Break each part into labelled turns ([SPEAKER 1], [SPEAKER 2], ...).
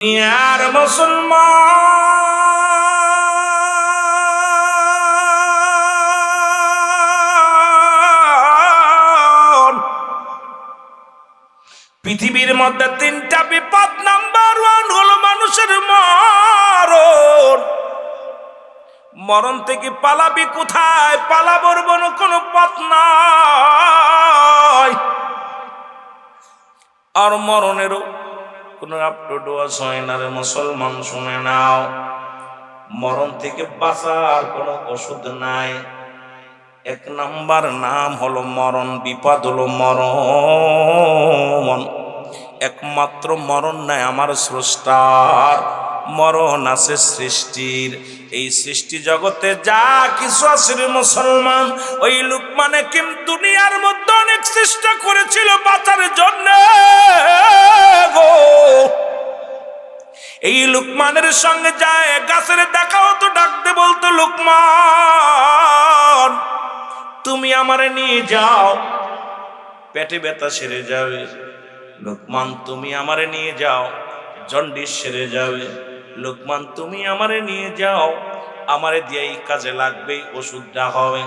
[SPEAKER 1] ইয়ার মুসলমান, পৃথিবীর মধ্যে তিনটা বিপদ, নাম্বার ওয়ান হলো মানুষের মরণ। মরণ থেকে পালাবি কোথায়? পালাবার কোনো পথ নাই, আর মরণেরও কোন আপডোস হয় না রে মুসলমান। শুনে নাও, মরণ থেকে বাঁচার কোনো ওষুধ নাই। এক নাম্বার নাম হলো মরণ, বিপদ হলো মরণ। একমাত্র মরণ নাই আমার স্রষ্টার, মরণ আছে সৃষ্টির। এই সৃষ্টি জগতে যা কিছু আছে রে মুসলমান, ওই লুকমান হাকিম দুনিয়ার মধ্যে অনেক চেষ্টা করেছিল বাঁচার জন্য গো। এই লুকমানের সঙ্গে যায় গাছের দেখা হতো, ডাকতে বলতো, লুকমান তুমি আমারে নিয়ে যাও, পেটে ব্যথা সেরে যাবে। লুকমান তুমি আমারে নিয়ে যাও, জন্ডিস সেরে যাবে। লুকমান তুমি আমারে নিয়ে যাও, আমারে দিয়েই কাজে লাগবে, ওষুধটা হবে।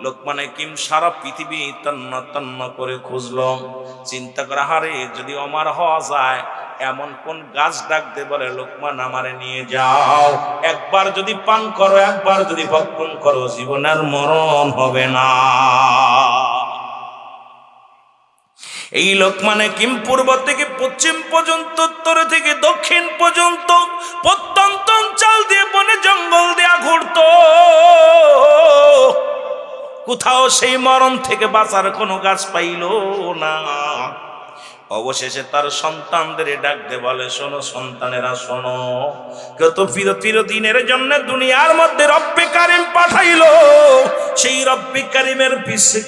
[SPEAKER 1] লোকমান হাকিম সারা পৃথিবী তন্ন তন্ন করে খুঁজলো, চিন্তা করে হারে যদি আমার হওয়া যায়, এমন কোন গাছ ডাকতে বলে লোকমান আমারে নিয়ে যাও, একবার যদি পান করো, একবার যদি ভক্ষণ করো, জীবনের মরণ হবে না। এই লোকমান হাকিম পূর্ব থেকে পশ্চিম পর্যন্ত, উত্তর থেকে দক্ষিণ পর্যন্ত প্রত্যন্ত অঞ্চল দিয়ে, বনে জঙ্গল দিয়া ঘুরত, কোথাও সেই মরণ থেকে বাঁচার কোনো গাছ পাইল না। অবশেষে তার সন্তানদের ডাকতে বলে, শোনো সন্তানেরা শোনো, কত চিরদিনের জন্য দুনিয়ার মধ্যে রব্বে কারিম পাঠাইলো, সেই রব্বে কারিমের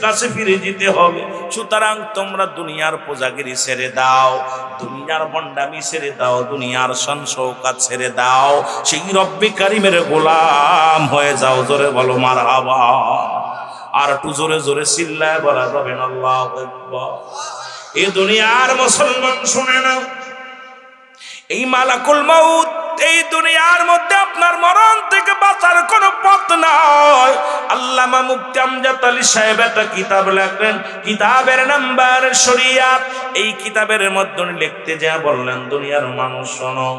[SPEAKER 1] কাছে ফিরে যেতে হবে। সুতরাং তোমরা দুনিয়ার পূজাগিরি ছেড়ে দাও, দুনিয়ার বন্ডামি ছেড়ে দাও, দুনিয়ার সংশৌকাত ছেড়ে দাও, সেই রব্বে কারিমের গোলাম হয়ে যাও। জোরে বলো মারহাবা। আর একটু জোরে জোরে চিল্লায় বলা যাবে না আল্লাহু আকবার। এই দুনিয়ার মুসলমান শুনে নাও, এই মালাকুল মউত, এই দুনিয়ার মধ্যে আপনার মরণ থেকে বাঁচার কোনো পথ নাই। আল্লামা মুফতি আমজাদ আলী সাহেব একটা কিতাব লেখলেন, কিতাবের নাম্বার শরিয়াত। এই কিতাবের মধ্যে লিখতে যা বললেন, দুনিয়ার মানুষ শোনো,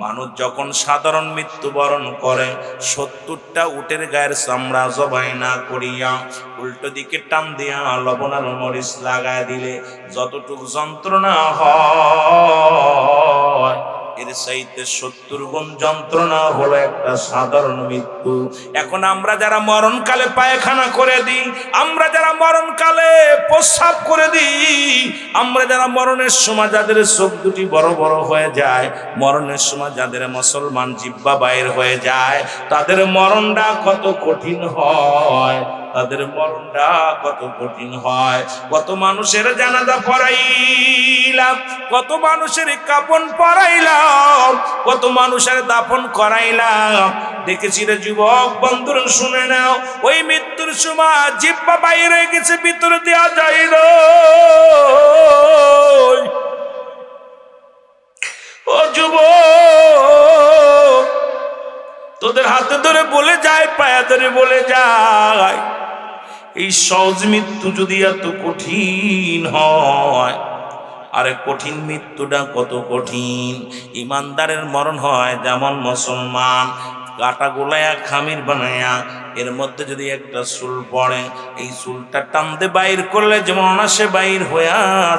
[SPEAKER 1] মানুষ যখন সাধারণ মৃত্যুবরণ করে, 70টা উটের গায়ের চামড়া জবাই না করিয়া উল্টো দিকে টান দিয়া লবণ আর মরিচ লাগায় দিলে যতটুকু যন্ত্রণা হয়, এর চাইতে 70 গুণ যন্ত্রণা হলো একটা সাধারণ মৃত্যু। এখন আমরা যারা মরণকালে পায়খানা করে দিই, আমরা যারা মরণকালে প্রস্রাব করে দিই, আমরা যারা মরণের সময় যাদের চোখ দুটি বড় বড় হয়ে যায়, মরণের সময় যাদের মুসলমান জিহ্বা বাইর হয়ে যায়, তাদের মরণটা কত কঠিন হয়, তাদের মরণটা কত কঠিন হয়। কত মানুষের জানাজা পড়াইলাম, কত মানুষের কাফন পরাইলাম, কত মানুষের দাফন করাইলাম। দেখেছি রে যুবক বন্ধুরা, শুনে নাও, ওই মৃত্যুর সময় জিহ্বা বাইরে হয়ে গেছে, ভিতরে দেওয়া যায় না। ও যুবক, তোদের হাতে ধরে বলে যায়, পায়ে ধরে বলে যায়, এই সহজ মৃত্যু যদি এত কঠিন হয়, আরে কঠিন মৃত্যুটা কত কঠিন। ইমানদারের মরণ হয় যেমন মুসলমান কাটা গোলায়া খামির বানায়া, এর মধ্যে যদি একটা চুল পড়ে, এই চুলটা টানতে বাইর করলে যেমন অনাসে বাইর হয়ে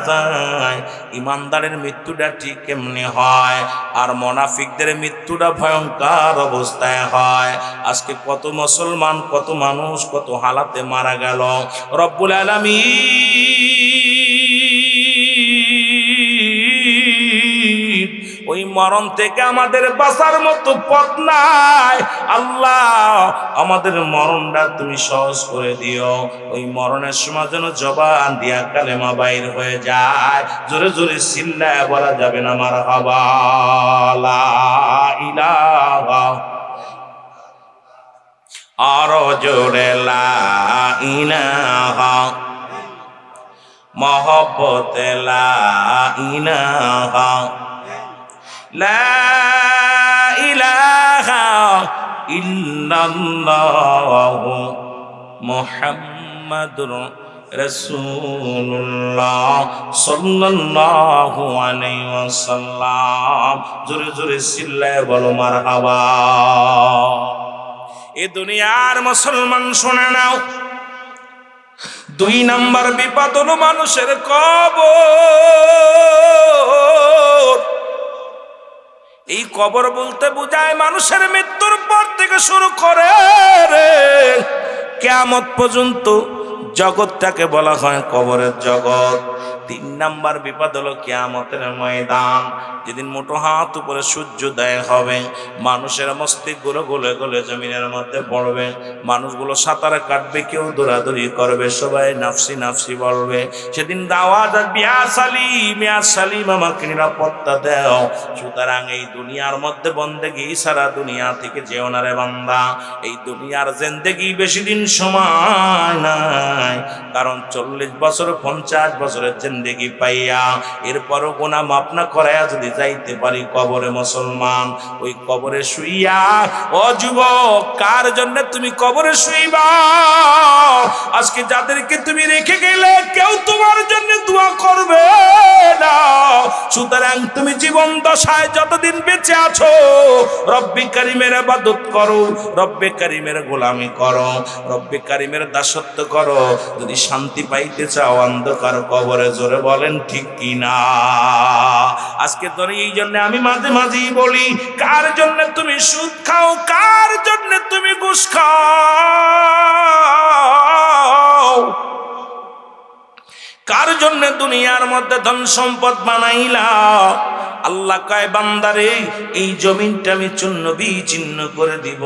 [SPEAKER 1] যায়, ইমানদারের মৃত্যুটা ঠিক কেমনি হয়। আর মুনাফিকদের মৃত্যুটা ভয়ঙ্কর অবস্থায় হয়। আজকে কত মুসলমান, কত মানুষ কত হালাতে মারা গেল। রব্বুল আলামিন ওই মরণ থেকে আমাদের বাঁচার মতো পথ নাই। আল্লাহ আমাদের মরণটা তুমি সহজ করে দিও। ওই মরণের সময় যেন জবান দিয়া কালেমা বাইর হয়ে যায়। জোরে জোরে চিল্লায় বলা যাবে না মারহাবা, লা ইলাহা, আরো জোরে লা ইলাহা, মহব্বতে লা ইলাহা লা ইলাহা ইল্লাল্লাহু মুহাম্মাদুর রাসূলুল্লাহ সাল্লাল্লাহু আলাইহি ওয়াসাল্লাম। জোরে জোরে চিল্লায়ে বলো মারহাবা। এ দুনিয়ার মুসলমান শুনে নাও, 2 নাম্বার বিপদ হলো মানুষের কবর। এই কবর বলতে বোঝায় মানুষের মৃত্যুর পর থেকে শুরু করে কিয়ামত পর্যন্ত জগৎটাকে বলা হয় কবরের জগৎ। 3 নাম্বার বিপদ হলো কিয়ামতের ময়দান, যেদিন মুঠো হাত উপরে সূর্যোদয় হবে, মানুষের মস্তিষ্কগুলো গলে গলে জমিনের মধ্যে পড়বে, মানুষগুলো সাঁতার কাটবে, কেউ দৌড়াদৌড়ি করবে, সবাই নাফসি নাফসি বলবে। সেদিন দাওয়াত বিয়া সালিম ইয়া সালিম, আমাকে নিরাপত্তা দাও। সুতরাং এই দুনিয়ার মধ্যে বন্দেগি সারা দুনিয়া থেকে যেও না রে বান্দা। এই দুনিয়ার জিন্দেগি বেশি দিন সময় নাই, কারণ 40 বছর 50 বছরের জিন্দেগি পাইয়া এরপরও গুনাহ মাফ না করায়া যদি যাইতে পারি কবরে মুসলমান, ওই কবরে শুইয়া, ও যুবক, কার জন্য তুমি কবরে শুইবা? আজকে যাদেরকে তুমি রেখে গেলে কেউ তোমার জন্য দোয়া করবে না। সুতরাং তুমি জীবন দশায় যতদিন বেঁচে আছো রব্বে কারীমের ইবাদত করো, রব্বে কারীমের গোলামি করো, রব্বে কারীমের দাসত্ব করো। যদি শান্তি পাইতে চাও অন্ধকার কবরে, জোরে বলেন ঠিক কিনা? আজকে ধরে এই জন্য আমি মাঝে মাঝেই বলি, কার জন্য তুমি সুদ খাও, কার জন্য তুমি ঘুষ খাও, কার জন্য দুনিয়ার মধ্যে ধন সম্পদ বানাইলা? আল্লাহ কয় বান্দারে, এই জমিনটা আমি চূর্ণ বিচূর্ণ করে দিব।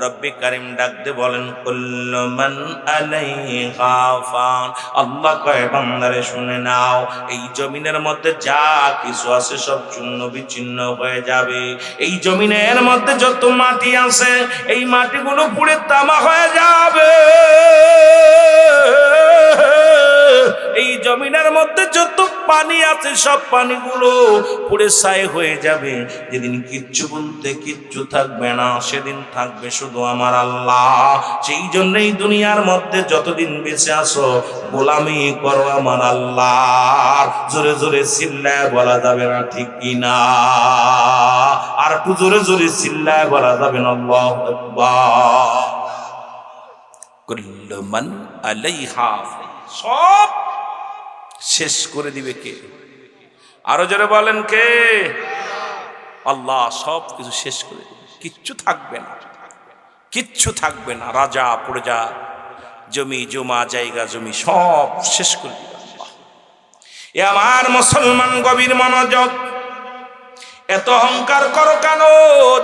[SPEAKER 1] রব্বে কারীম ডাক দে বলেন কুল্লু মান আলাইহা ফান। আল্লাহ কয় বান্দারে শুনে নাও, এই জমিনের মধ্যে যা কিছু আছে সব চূর্ণ বিচূর্ণ হয়ে যাবে। এই জমিনের মধ্যে যত মাটি আছে এই মাটিগুলো পুড়ে তামা হয়ে যাবে। এই জমিনের মধ্যে যত পানি আছে সব পানিগুলো পুড়ে ছাই হয়ে যাবে। যেদিন কিচ্ছু বলতে কিচ্ছু থাকবে না, সেদিন থাকবে শুধু আমার আল্লাহ। সেই জন্যই দুনিয়ার মধ্যে যতদিন বেঁচে আছো গোলামি করো আমার আল্লাহ। জোরে জোরে চিল্লায় বলা যাবে না ঠিক কিনা? আর একটু জোরে জোরে চিল্লায় বলা যাবে না আল্লাহু আকবার। কুল্লু মান আলাইহা, সব শেষ করে দিবে কে? আরো জোরে বলেন কে? আল্লাহ সব কিছু শেষ করে দিবে, কিচ্ছু থাকবে না, কিচ্ছু থাকবে না। রাজা প্রজা, জমি জমা, জায়গা জমি সব শেষ করে দিবে আল্লাহ। এ আমার মুসলমান গভীর মনোযোগ। এত অহংকার করো কেন?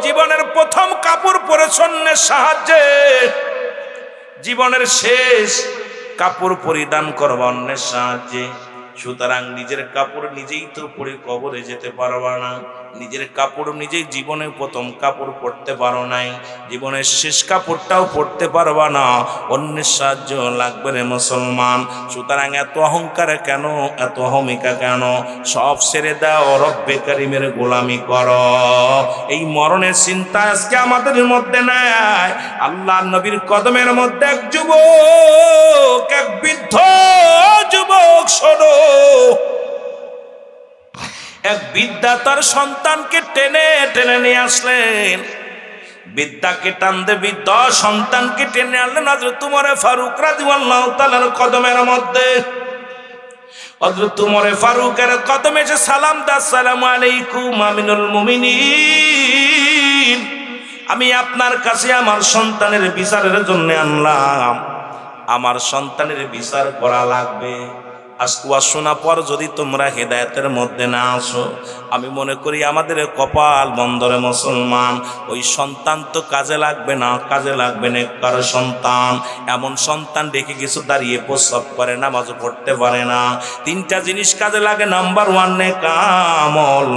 [SPEAKER 1] জীবনের প্রথম কাপড় পরে অন্যের সাহায্যে, জীবনের শেষ কাপড় পরিধান করবা অন্যের সাহায্যে। সুতরাং নিজের কাপড় নিজেই তো পরে কবরে যেতে পারবা না। নিজের কাপড় নিজেই জীবনে প্রথম কাপড় পরতে পারো নাই, জীবনের শেষ কাপড়টাও পরতে পারবা না, অন্যের সাহায্য লাগবে রে মুসলমান। সুতরাং এত অহংকার কেন, এত অহমিকা কেন? সব ছেড়ে দাও, রব্বে কারীমের গোলামি করো। এই মরণের চিন্তা আজকে আমাদের মধ্যে নাই। আল্লাহর নবীর কদমের মধ্যে এক যুবক, এক বৃদ্ধ যুবক, শোনো, এক বিদ্যা তার সন্তানকে টেনে টেনে নিয়ে আসলেন। বিদ্যাকে টানতে বৃদ্ধ সন্তানকে টেনে আনলেন হযরত উমর ফারুক রাদিয়াল্লাহু তাআলার কদমের মধ্যে। হযরত উমর ফারুকের কদমে এসে সালাম দা, আসসালামু আলাইকুম আমিনুল মুমিনিন, আমি আপনার কাছে আমার সন্তানের বিচারের জন্য আনলাম, আমার সন্তানের বিচার করা লাগবে। আজকে শোনা পর যদি তোমরা হেদায়েতের মধ্যে না আসো, আমি মনে করি আমাদের কপাল বন্দরে মুসলমান। ওই সন্তান তো কাজে লাগবে না, কাজে লাগবে না কারো সন্তান। এমন সন্তান দেখে কিছু দাঁড়িয়ে প্রস্রাব করে, নামাজও পড়তে পারে না। 3টা জিনিস কাজে লাগে। নাম্বার 1 নেকামল,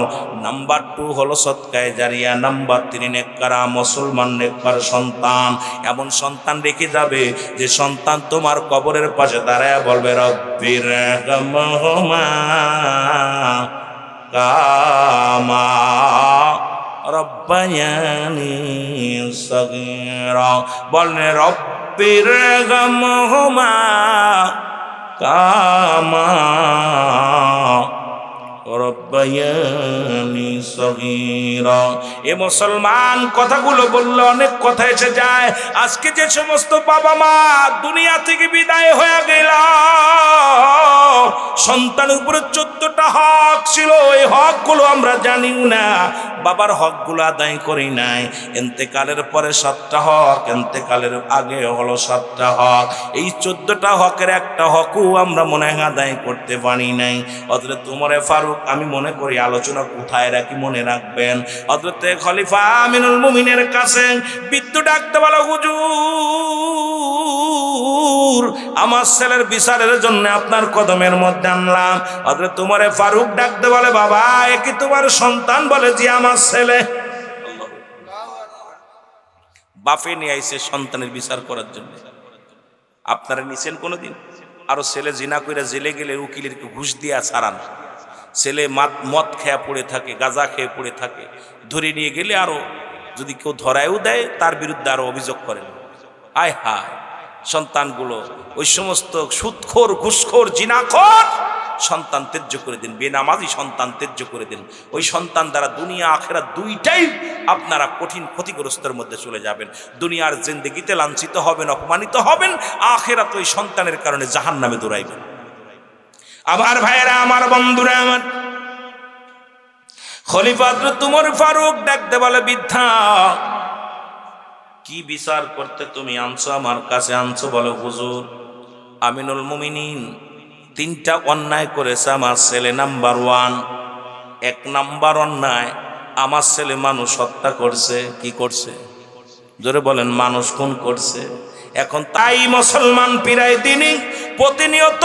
[SPEAKER 1] নাম্বার 2 হলো সদকায়ে জারিয়া, নাম্বার 3 নেককারা মুসলমান নেককার সন্তান। এমন সন্তান রেখে যাবে যে সন্তান তোমার কবরের পাশে দাঁড়ায় বলবে রব্বির কামা রব্বায়ানি সগীরা। বলেন রব্বির গামহুমা কামা রব্বায়ানি সগীরা। এ মুসলমান, কথাগুলো বললে অনেক কথা এসে যায়। আজকে যে সমস্ত বাবা মা দুনিয়া থেকে বিদায় হয়ে গেল, সন্তানের উপরে 14টা হক ছিল, এই হকগুলো আমরা জানিও না, বাবার হকগুলো আদায় করি নাই। এন্তেকালের পরে 7টা হক, এন্তেকালের আগে হলো 7টা হক। এই 14টা হকের একটা হকও আমরা মনে হয় আদায় করতে পারি নাই। হযরত উমরে ফারুক, আমি মনে করি আলোচনা কোথায় রাখি মনে রাখবেন, হযরত খলিফা আমিনুল মুমিনের কাছে বৃদ্ধ ডাকতে বলো, হুজুর আমার ছেলের বিচারের জন্য আপনার কদমের মধ্যে আনলাম। হযরত উমরে ফারুক ডাকতে বলে, বাবা এ কি তোমার সন্তান? বলে জি আমার ছেলে। বাপে নিয়ে আইছে সন্তানের বিচার করার জন্য। আপনারা নিছেন কোনোদিন? আরো ছেলে জিনা কইরা জেলে গেলে উকিলের ঘুষ দিয়া ছাড়ান, ছেলে মদ খেয়া পড়ে থাকে, গাঁজা খেয়ে পড়ে থাকে, ধরে নিয়ে গেলে আরো যদি কেউ ধরায়ও দেয় তার বিরুদ্ধে আরো অভিযোগ করেন। আয় হায়, সন্তানগুলো ওই সমস্ত সুদখোর, ঘুষখোর, জিনাখোর সন্তান ত্যায্য করে দিন, বেনামাজি সন্তান ত্যায্য করে দিন। ওই সন্তান দ্বারা দুনিয়া আখেরাত দুইটাই আপনারা কঠিন ক্ষতিগ্রস্তের মধ্যে চলে যাবেন। দুনিয়ার জিন্দেগিতে লাঞ্ছিত হবেন, অপমানিত হবেন, আখেরাত ওই সন্তানের কারণে জাহান্নামে দৌড়াইবেন। আমার ভাইয়েরা, আমার বন্ধুরা, আমার খলিফা হযরত উমর ফারুক ডাকতে বলে, বৃদ্ধা কি বিচার করতে তুমি আনছো আমার কাছে আনছো? বলো হুজুর আমিনুল মুমিনিন 3টা অন্যায় করেছে আমার ছেলে। নাম্বার 1, 1 নাম্বার অন্যায়, আমার ছেলে মানুষ হত্যা করছে। কি করছে? জোরে বলেন, মানুষ খুন করছে। এখন তাই মুসলমান পীরায় দিনই প্রতিনিয়ত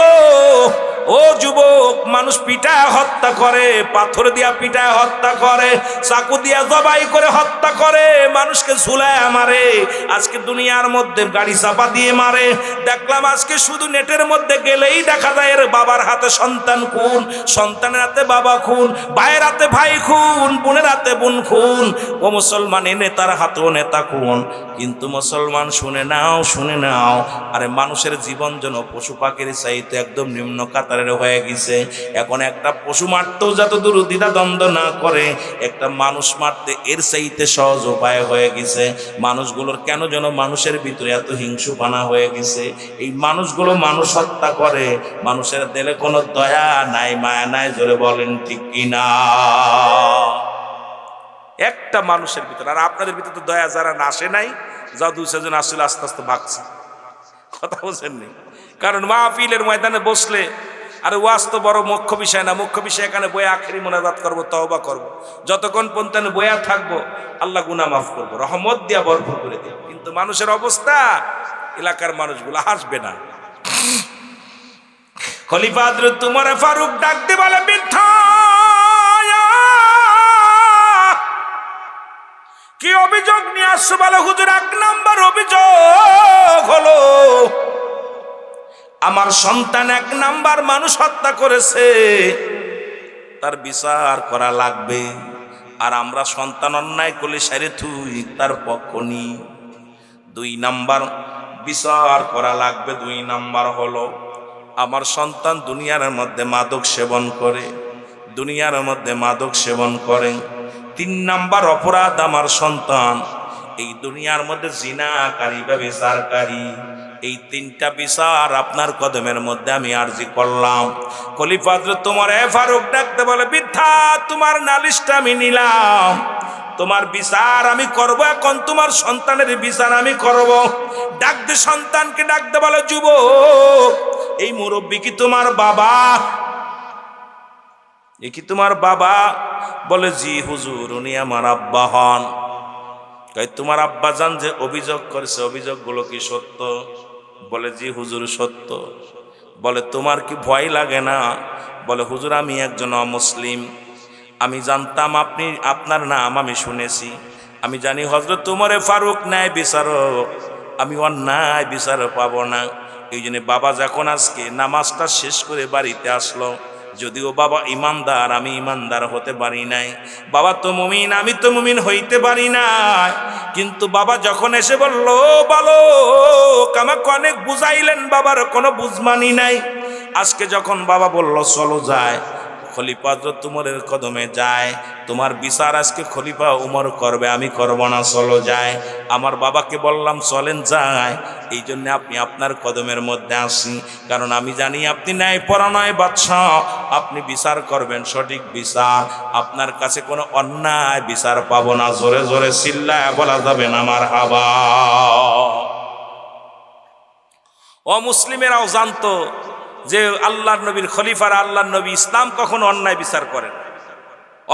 [SPEAKER 1] ও যুবক, মানুষ পিটায় হত্যা করে, পাথর দিয়া পিটায় হত্যা করে, চাকু দিয়া জবাই করে হত্যা করে, মানুষকে ঝুলায় মারে। আজকে দুনিয়ার মধ্যে গাড়ি চাপা দিয়ে মারে। দেখলাম আজকে শুধু নেটের মধ্যে গেলেই দেখা যায় এর বাবার হাতে সন্তান খুন, সন্তানের হাতে বাবা খুন, ভাইয়ের হাতে ভাই খুন, বোনের হাতে বোন খুন। ও মুসলমান, এ নেতার হাতেও নেতা খুন। কিন্তু মুসলমান শুনে নাও, শুনে নাও, আরে মানুষের জীবন যেন পশু পাখির চাইতে একদম নিম্ন কাতারের হয়ে গেছে। এখন একটা পশু মারতেও যত দূর দ্বিধা দ্বন্দ্ব না করে, একটা মানুষ মারতে এর চাইতে সহজ উপায় হয়ে গেছে। মানুষগুলোর কেন যেন মানুষের ভিতরে এত হিংসুপানা হয়ে গেছে। এই মানুষগুলো মানুষ হত্যা করে, মানুষের দিলে কোনো দয়া নাই, মায়া নাই। জোরে বলেন ঠিক কিনা? একটা মানুষের ভিতরে। আর আপনাদের ভিতরে তো দয়া যারা আসে নাই, যা 2-4 জন আসলে আস্তে আস্তে ভাগছে। কথা বলছেননি? কারণ মাহফিলের ময়দানে বসলে, আরে ওয়াজ তো বড় মুখ্য বিষয় না। মুখ্য বিষয় এখানে বইয়া আখেরি মোনাজাত করবো, তওবা করবো। যতক্ষণ পর্যন্ত বইয়া থাকবো আল্লাহ গুনাহ মাফ করবো, রহমত দিয়া ভরপুর করে দেব। কিন্তু মানুষের অবস্থা, এলাকার মানুষগুলো হাসবে না। খলিফা হযরত উমর ফারুক ডাকতে বলে, বৃদ্ধা কি অভিযোগ নিয়ে আসছো? বলে হুজুর 1 নাম্বার অভিযোগ হলো আমার সন্তান 1 নাম্বার মানুষ হত্যা করেছে, তার বিচার করা লাগবে। আর আমরা সন্তান অন্যায় করলে সারে তুই তার পক্ষ নি। 2 নাম্বার বিচার করা লাগবে। 2 নাম্বার হলো আমার সন্তান দুনিয়ার মধ্যে মাদক সেবন করে, দুনিয়ার মধ্যে মাদক সেবন করে। 3 নাম্বার অপরাধ, আমার সন্তান এই দুনিয়ার মধ্যে জিনাকারী, ব্যভিচারকারী। এই 3টা বিচার আপনার কদমের মধ্যে আমি আরজি করলাম। খলিফা হযরত উমর ফারুক ডাকতে বলে, বৃদ্ধা তোমার নালিশটা আমি নিলাম, তোমার বিচার আমি করব। এখন তোমার সন্তানের বিচার আমি করব। ডাকতে সন্তানকে ডাকতে বলে, যুবক এই মুরব্বী কি তোমার বাবা? এ কি তোমার বাবা? বলে জি হুজুর, উনি আমার আব্বা হন। কই তোমার আব্বা জান যে অভিযোগ করেছে, অভিযোগগুলো কি সত্য? বলে জি হুজুর সত্য। বলে তোমার কি ভয় লাগে না? বলে হুজুর আমি একজন অমুসলিম, আমি জানতাম আপনার নাম আমি শুনেছি, আমি জানি হযরত উমর ফারুক ন্যায় বিচারক, আমি অন্যায় বিচার পাবো না। এই জন্য বাবা যখন আজকে নামাজটা শেষ করে বাড়িতে আসলো, যদিও বাবা ইমানদার, আমি ইমানদার হতে পারি নাই, বাবা তো মুমিন, আমি তো মুমিন হইতে পারি না, কিন্তু বাবা যখন এসে বলল বালক, আমাকে অনেক বুঝাইলেন, বাবার কোনো বুঝমানি নাই। আজকে যখন বাবা বলল চলো যায়, খলিফা হযরত উমরের কদমে যায়, তোমার বিচার আজকে খলিফা উমর করবে, আমি করব না, চলো যায়। আমার বাবাকে বললাম চলেন যায়, এই জন্য আপনি আপনার কদমের মধ্যে আসি, কারণ আমি জানি আপনি ন্যায়পরায়ণ বাদশাহ, আপনি বিচার করবেন সঠিক বিচার, আপনার কাছে কোনো অন্যায় বিচার পাবো না। জোরে জোরে চিল্লায় বলা যাবে না মারহাবা। অমুসলিমেরাও জানতো যে আল্লাহর নবীর খলিফারা, আল্লাহর নবী ইসলাম কখনো অন্যায় বিচার করেন।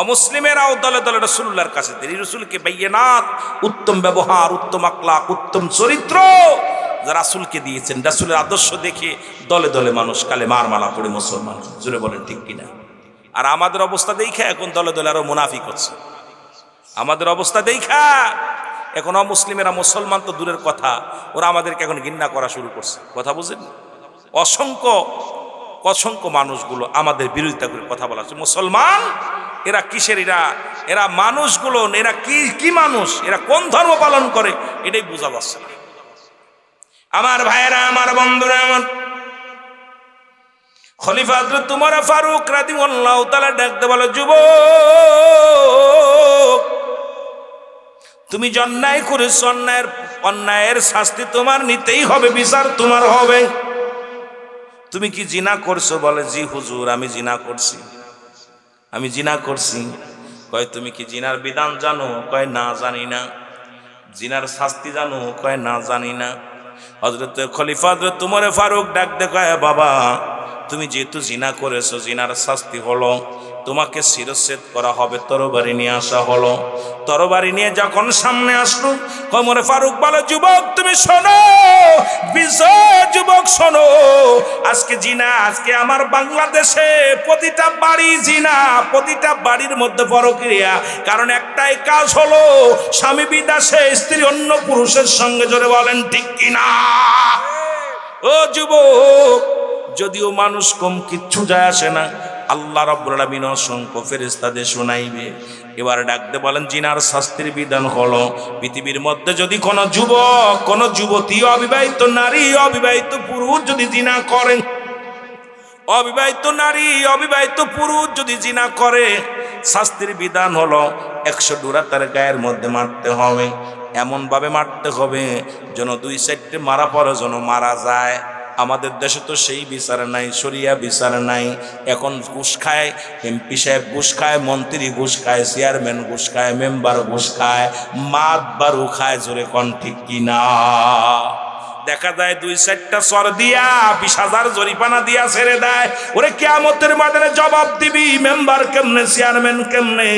[SPEAKER 1] অমুসলিমেরাও দলে দলে রাসূলুল্লাহর কাছে রাসূলকে বাইয়িনাত, উত্তম ব্যবহার, উত্তম আখলাক, উত্তম চরিত্র যা রাসূলকে দিয়েছেন, রাসূলের আদর্শ দেখে দলে দলে মানুষ কালেমার মালা পড়ে মুসলমান। জুড়ে বলেন ঠিক কিনা? আর আমাদের অবস্থা দেখা এখন দলে দলে আরো মুনাফিক হচ্ছে। আমাদের অবস্থা দেখা এখন অমুসলিমেরা, মুসলমান তো দূরের কথা, ওরা আমাদেরকে এখন ঘৃণা করা শুরু করছে। কথা বুঝেন? অসংখ্য অসংখ্য মানুষগুলো আমাদের বিরোধিতা করে কথা বলা হচ্ছে। মুসলমান এরা কিসের, এরা মানুষগুলো, এরা কি মানুষ, এরা কোন ধর্ম পালন করে, এটাই বোঝা যাচ্ছে না। আমার ভাইয়েরা, আমার বন্ধুরা, আমার খলিফা হযরত উমর ফারুক রাদিয়াল্লাহু তাআলা ডাকতে বলে, যুবক, তুমি যে অন্যায় করেছো, অন্যায়ের শাস্তি তোমার নিতেই হবে, বিচার তোমার হবে। তুমি কি জিনা করছো? বলে, জি হুজুর, আমি জিনা করছি, আমি জিনা করছি। কয়, তুমি কি জিনার বিধান জানো? কয়, না জানি না। জিনার শাস্তি জানো? কয়, না জানি না। হযরত খলিফা হযরত উমর ফারুক ডাক দে কয়, বাবা, তুমি যেহেতু জিনা করেছো, জিনার শাস্তি হলো তোমাকে শিরচ্ছেদ করা হবে, তরবারি নিয়ে আসা হলো। তরবারি নিয়ে যখন সামনে আসলো, ওমর ফারুক বলে, যুবক তুমি শোনো, যুবক শোনো, আজকে জিনা, আজকে আমার বাংলাদেশে প্রতিটা বাড়ি জিনা, প্রতিটা বাড়ির মধ্যে পরক্রিয়া। কারণ একটাই কাজ হলো, স্বামী বিদেশে, স্ত্রী অন্য পুরুষের সঙ্গে। জোরে বলেন ঠিক কিনা? ও যুবক, যদিও মানুষ কম, কিচ্ছু যায় আসে না, আল্লাহ রাব্বুল আলামিন অসংখ্য ফেরেশতাদের শোনাইবে। এবার ডাকতে বলেন, জিনার শাস্তির বিধান হলো, পৃথিবীর মধ্যে যদি কোনো যুবক, কোনো যুবতী, অবিবাহিত নারী, অবিবাহিত পুরুষ যদি জিনা করেন, অবিবাহিত নারী, অবিবাহিত পুরুষ যদি জিনা করে, শাস্তির বিধান হলো 100 ডোরা তার গায়ের মধ্যে মারতে হবে। এমন ভাবে মারতে হবে যেন 2-4টে মারা পরে যেন মারা যায়। আমাদের দেশে তো সেই বিচার নাই, শরিয়া বিচার নাই। এখন ঘুষ খায়, এমপি সাহেব ঘুষ খায়, মন্ত্রী ঘুষ খায়, চেয়ারম্যান ঘুষ খায়, মেম্বার ঘুষ খায়, মাতবারু খায়। জোরে কোন ঠিক কিনা? দেখা যায় 2-4টা চর দিয়া 20,000 জরিমানা দিয়া ছেড়ে দেয়। ওরে কিয়ামতের ময়দানে জবাব দিবি, মেম্বার কেমনে, চেয়ারম্যান কেমনে,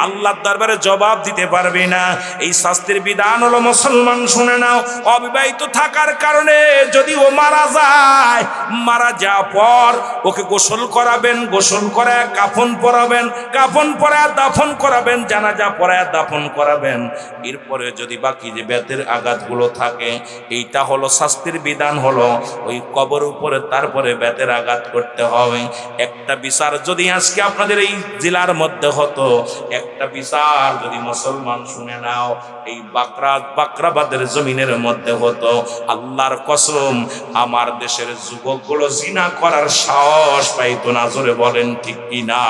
[SPEAKER 1] আল্লাহর দরবারে জবাব দিতে পারবি না। এই শাস্তির বিধান হলো, মুসলমান শুনে নাও, অবিবাহিত থাকার কারণে যদি ও মারা যায়, মারা যাওয়ার পর ওকে গোসল করাবেন, গোসল করায় কাফন পরাবেন, কাফন পরায় দাফন করাবেন, জানাজা পরায় দাফন করাবেন। এরপরে যদি বাকি যে বেতের আঘাতগুলো থাকে, এইটা হলো শাস্তির বিধান হলো, ওই কবর উপরে তারপরে বেতের আঘাত করতে হবে। একটা বিচার যদি আজকে আপনাদের এই জেলার মধ্যে হতো, একটা বিচার যদি মুসলমান শুনে নাও এই বাকরাবাদের জমিনের মধ্যে হতো, আল্লাহর কসম আমার দেশের যুবকগুলো জিনা করার সাহস পাইতো না। জোরে বলেন ঠিক কিনা?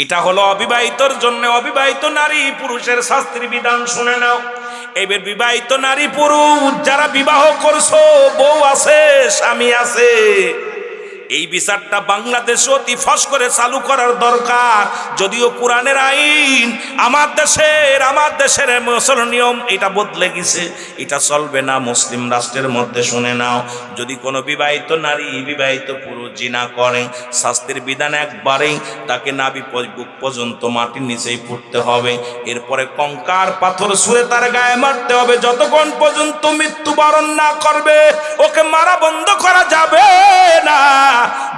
[SPEAKER 1] এটা হলো অবিবাহিতর জন্য, অবিবাহিত নারী পুরুষের শাস্তির বিধান শুনে নাও। এবার বিবাহিত নারী পুরুষ যারা বিবাহ করছো, বউ আছে, স্বামী আছে, এই বিচারটা বাংলাদেশে অতি ফস করে চালু করার দরকার। যদিও কোরআনের আইন আমার দেশের মুসলিম নিয়ম এটা বদলে গেছে, এটা চলবে না মুসলিম রাষ্ট্রের মধ্যে। শুনে নাও, যদি কোনো বিবাহিত নারী, বিবাহিত পুরুষ জিনা করে, শাস্তির বিধান একবারেই তাকে নাভি বুক পর্যন্ত মাটির নিচেই পুঁততে হবে। এরপরে কঙ্কার পাথর ছুঁড়ে তার গায়ে মারতে হবে, যতক্ষণ পর্যন্ত মৃত্যুবরণ না করবে ওকে মারা বন্ধ করা যাবে না।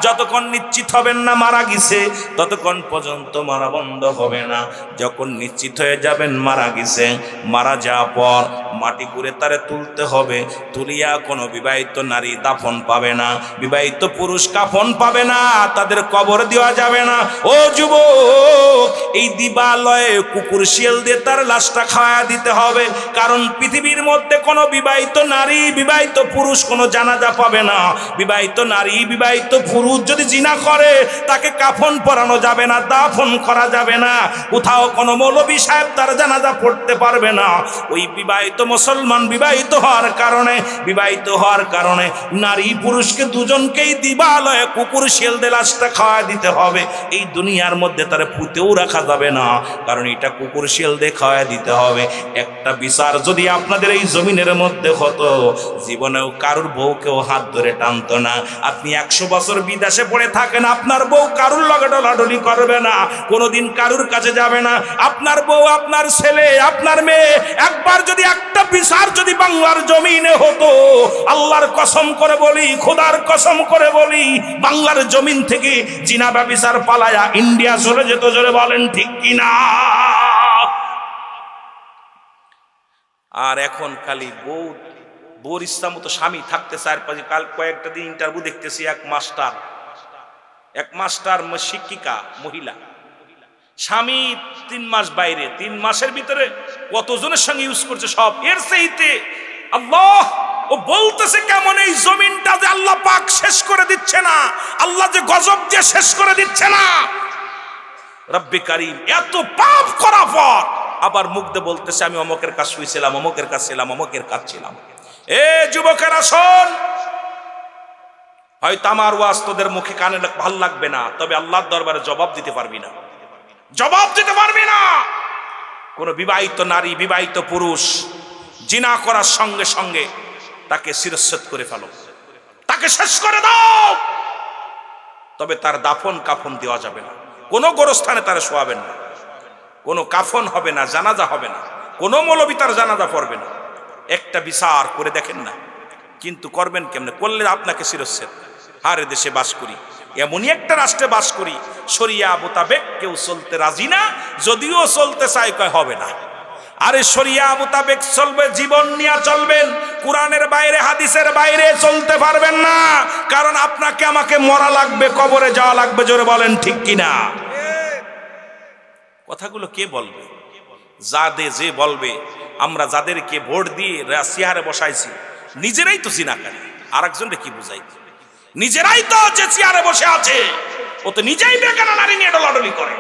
[SPEAKER 1] যতক্ষণ নিশ্চিত হবেন না মারা গেছে ততক্ষণ পর্যন্ত মারা বন্ধ হবে না। যখন নিশ্চিত হয়ে যাবেন মারা গেছে, মারা যাওয়ার পর মাটি করে তারে তুলতে হবে। তুলিয়া কোনো বিবাহিত নারী দাফন পাবে না, বিবাহিত পুরুষ কাফন পাবে না, তাদের কবর দেওয়া যাবে না। ও যুবক, এই দিবালয়ে কুকুর শিয়াল দিয়ে তার লাশটা খাওয়া দিতে হবে। কারণ পৃথিবীর মধ্যে কোনো বিবাহিত নারী বিবাহিত পুরুষ কোনো জানাজা পাবে না। বিবাহিত নারী বিবাহিত পুরুষ যদি জিনা করে তাকে কাফন পরানো যাবে না, দাফন করা যাবে না। কোথাও কোনো মৌলবী সাহেব তার জানাজা পড়তে পারবে না। ওই বিবাহিত মুসলমান বিবাহিত হওয়ার কারণে নারী পুরুষকে দুজনকেই দিবালয়ে কুকুর শিয়াল দিয়ে লাশটা খাওয়া দিতে হবে। এই দুনিয়ার মধ্যে তারা পুঁতেও রাখা যাবে না, কারণ এটা কুকুর শিয়াল দিয়ে খাওয়া দিতে হবে। একটা বিচার যদি আপনাদের এই জমিনের মধ্যে হতো, জীবনেও কারুর বউকেও হাত ধরে টানতো না। আপনি 100 বছর বিদেশে পড়ে থাকেন, আপনার বউ কারুর লগে ডলাডলি করবে না, কোনোদিন কারুর কাছে যাবে না। আপনার বউ, আপনার ছেলে, আপনার মেয়ে, একবার যদি একটা বিচার যদি বাংলার জমিনে হতো, আল্লাহর কসম করে বলি, খোদার কসম করে বলি, বাংলার জমিন থেকে জিনা ব্যভিচার পালায়া ইন্ডিয়া চলে যেত। জোরে বলেন ঠিক কিনা? আর এখন খালি বউর ইচ্ছা মতো স্বামী থাকতে চায়। কাল কয়েকটা দিন ইন্টারভিউ দেখতেছি, এক মাস্টার শিক্ষিকা মহিলা, স্বামী 3 মাস বাইরে, 3 মাসের ভিতরে কতজনের সঙ্গে ইউজ করছে সব। এর চাইতে আল্লাহ, ও বলতেছে কেমন এই জমিনটা যে আল্লাহ পাক শেষ করে দিচ্ছে না, আল্লাহ যে গজব দিয়ে শেষ করে দিচ্ছে না। রব্বে কারীম এত পাপ করার পর আবার মুখ দিয়ে বলতেছে আমি অমকের কাজ শুয়েছিলাম, অমকের কাজ ছিলাম, অমকের কাজ ছিলাম। এ যুবকেরা শোন, হয়তো আমার ওয়াজ তোদের মুখে কানে ভাল লাগবে না, তবে আল্লাহর দরবারে জবাব দিতে পারবি না, জবাব দিতে পারবি না। কোন বিবাহিত নারী বিবাহিত পুরুষ জিনা করার সঙ্গে সঙ্গে তাকে শিরচ্ছেদ করে ফেলো, তাকে শেষ করে দাও। তবে তার দাফন কাফন দেওয়া যাবে না, কোনো গোরস্থানে তারা শোয়াবেন না, কোনো কাফন হবে না, জানাজা হবে না, কোনো মৌলবী তার জানাজা পড়বে না। একটা বিচার করে দেখেন না, কিন্তু করবেন কেমনে? করলে আপনাকে শিরচ্ছেদ। হারে দেশে বাস করি, এমনই একটা রাষ্ট্রে বাস করি, শরিয়া মোতাবেক কেউ চলতে রাজি না, যদিও চলতে চায় কয় হবে না। আরে শরিয়া মোতাবেক চলবে, জীবন নিয়ে চলবেন, কোরআনের বাইরে হাদিসের বাইরে চলতে পারবেন না। কারণ আপনাকে আমাকে মরা লাগবে, কবরে যাওয়া লাগবে। জোরে বলেন ঠিক কিনা? কথাগুলো কে বলবে? যে বলবে, আমরা যাদেরকে ভোট দিয়ে চেয়ারে বসাইছি নিজেরাই তো জিনাকারী, আরেকজনকে কি বুঝাই? নিজেরাই তো যে চেয়ারে বসে আছে ও তো নিজেই বেগানা নারী নিয়ে ডলাডলি করে,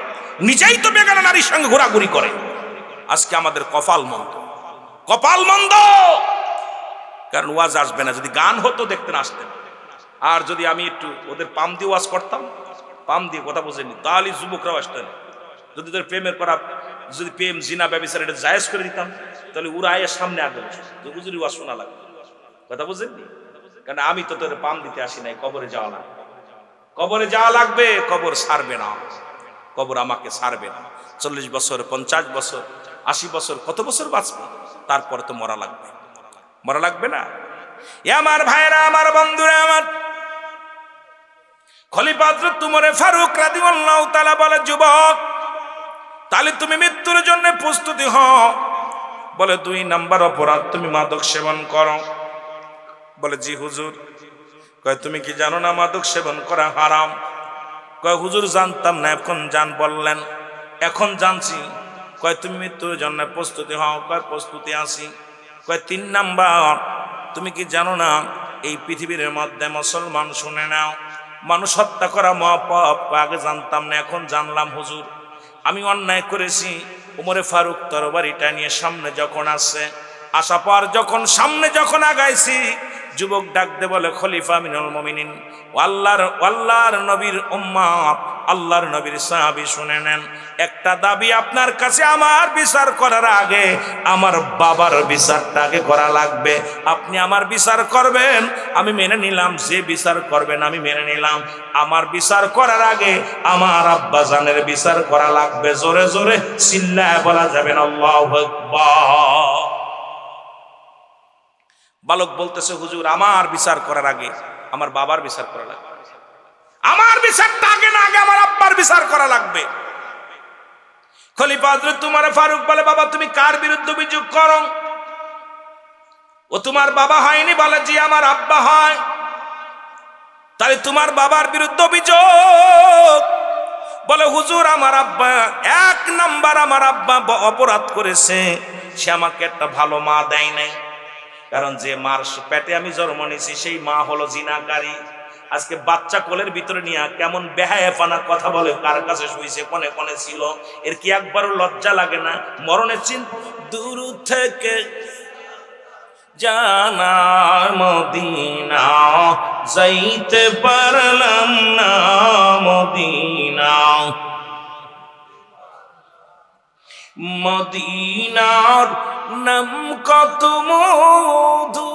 [SPEAKER 1] নিজেই তো বেগানা নারীর সঙ্গে ঘোরাঘুরি করে। আজকে আমাদের কপাল মন্দ, কপাল মন্দ। কারণ ওয়াজ আসবে না, যদি গান হতো দেখতেন, আসতেন। আর যদি আমি একটু ওদের পাম দিয়ে ওয়াজ করতাম, পাম দিয়ে কথা বোঝেনি, তাহলে যুবকরাও আসতেন। যদি তোর প্রেমের করা, যদি প্রেম জিনা ব্যভিচার এটা জায়েজ করে দিতাম, তাহলে ওরা আয়ের সামনে আগে বসে হুজুরি ওয়াজ শোনা লাগবে। কথা বুঝেননি? কারণ আমি তো তোর পাম দিতে আসি নাই, কবরে যাওয়া লাগবে, কবরে যাওয়া লাগবে। কবর ছাড়বে না, কবর আমাকে ছাড়বে না। 40 বছর, 50 বছর, 80 বছর, কত বছর বাঁচবে? তারপরে তো মরা লাগবে, মরা লাগবে না? এ আমার ভাইরা, আমার বন্ধুরা, আমার খলিফা হযরত উমর ফারুক রাদিয়াল্লাহু তাআলা বলে, যুবক, তাহলে তুমি মৃত্যুর জন্য প্রস্তুতি হও। বলে 2 নাম্বার অপরাধ, তুমি মাদক সেবন করো। বলে জি হুজুর। কয় তুমি কি জানো না মাদক সেবন করা হারাম? কয় হুজুর জানতাম না, এখন জান বললেন, এখন জানছি। কয় তুমি মৃত্যুর জন্য প্রস্তুতি হও? কয় প্রস্তুতি আছি। কয় 3 নাম্বার, তুমি কি জানো না এই পৃথিবীর মধ্যে মুসলমান, শুনে নাও, মানুষ হত্যা করা মহাপাপ? আগে জানতাম না, এখন জানলাম হুজুর। আমি অন্যায় করেছি। উমরে ফারুক তরবারিটা নিয়ে সামনে যখন আসছে, আসা পর যখন সামনে যখন আগাইছি, যুবক ডাক দে বলে, খলিফা আমিনুল মুমিনিন, আল্লাহর নবীর উম্মত, আল্লাহর নবীর সাহাবী, শুনে নেন, একটা দাবি আপনার কাছে। আমার বিচার করার আগে আমার বাবার বিচারটা আগে করা লাগবে। আপনি আমার বিচার করবেন, আমি মেনে নিলাম। যে বিচার করবেন আমি মেনে নিলাম। আমার বিচার করার আগে আমার আব্বা জানের বিচার করা লাগবে। জোরে জোরে চিল্লায় বলা যাবে না আল্লাহু আকবার। বালক বলতেছে, হুজুর আমার বিচার করার আগে আমার বাবার বিচার করা লাগবে। আমার বিচারটা আগে না, আগে আমার আব্বার বিচার করা লাগবে। খলিফা হযরত উমর ফারুক বলে, বাবা তুমি কার বিরুদ্ধে অভিযোগ করো? ও তোমার বাবা হয়নি? বলে জি আমার আব্বা হয়। তাহলে তোমার বাবার বিরুদ্ধে অভিযোগ? বলে হুজুর আমার আব্বা, এক নাম্বার আমার আব্বা অপরাধ করেছে, সে আমাকে একটা ভালো মা দেয় নাই। কারণ যে মার পেটে আমি জন্ম নিয়েছি সেই মা হলো জিনাকারী। আজকে বাচ্চা কোলের ভিতরে নিয়ে কেমন বেহায়াফানা কথা বলে, কার কাছে শুইছে, কোনে কোনে ছিল, এর কি একবারও লজ্জা লাগে না? মরণের চিন্তা দূর থেকে জানা মদিনা, যাইতে পারলাম না মদিনা, মদিনার নাম কত মধু,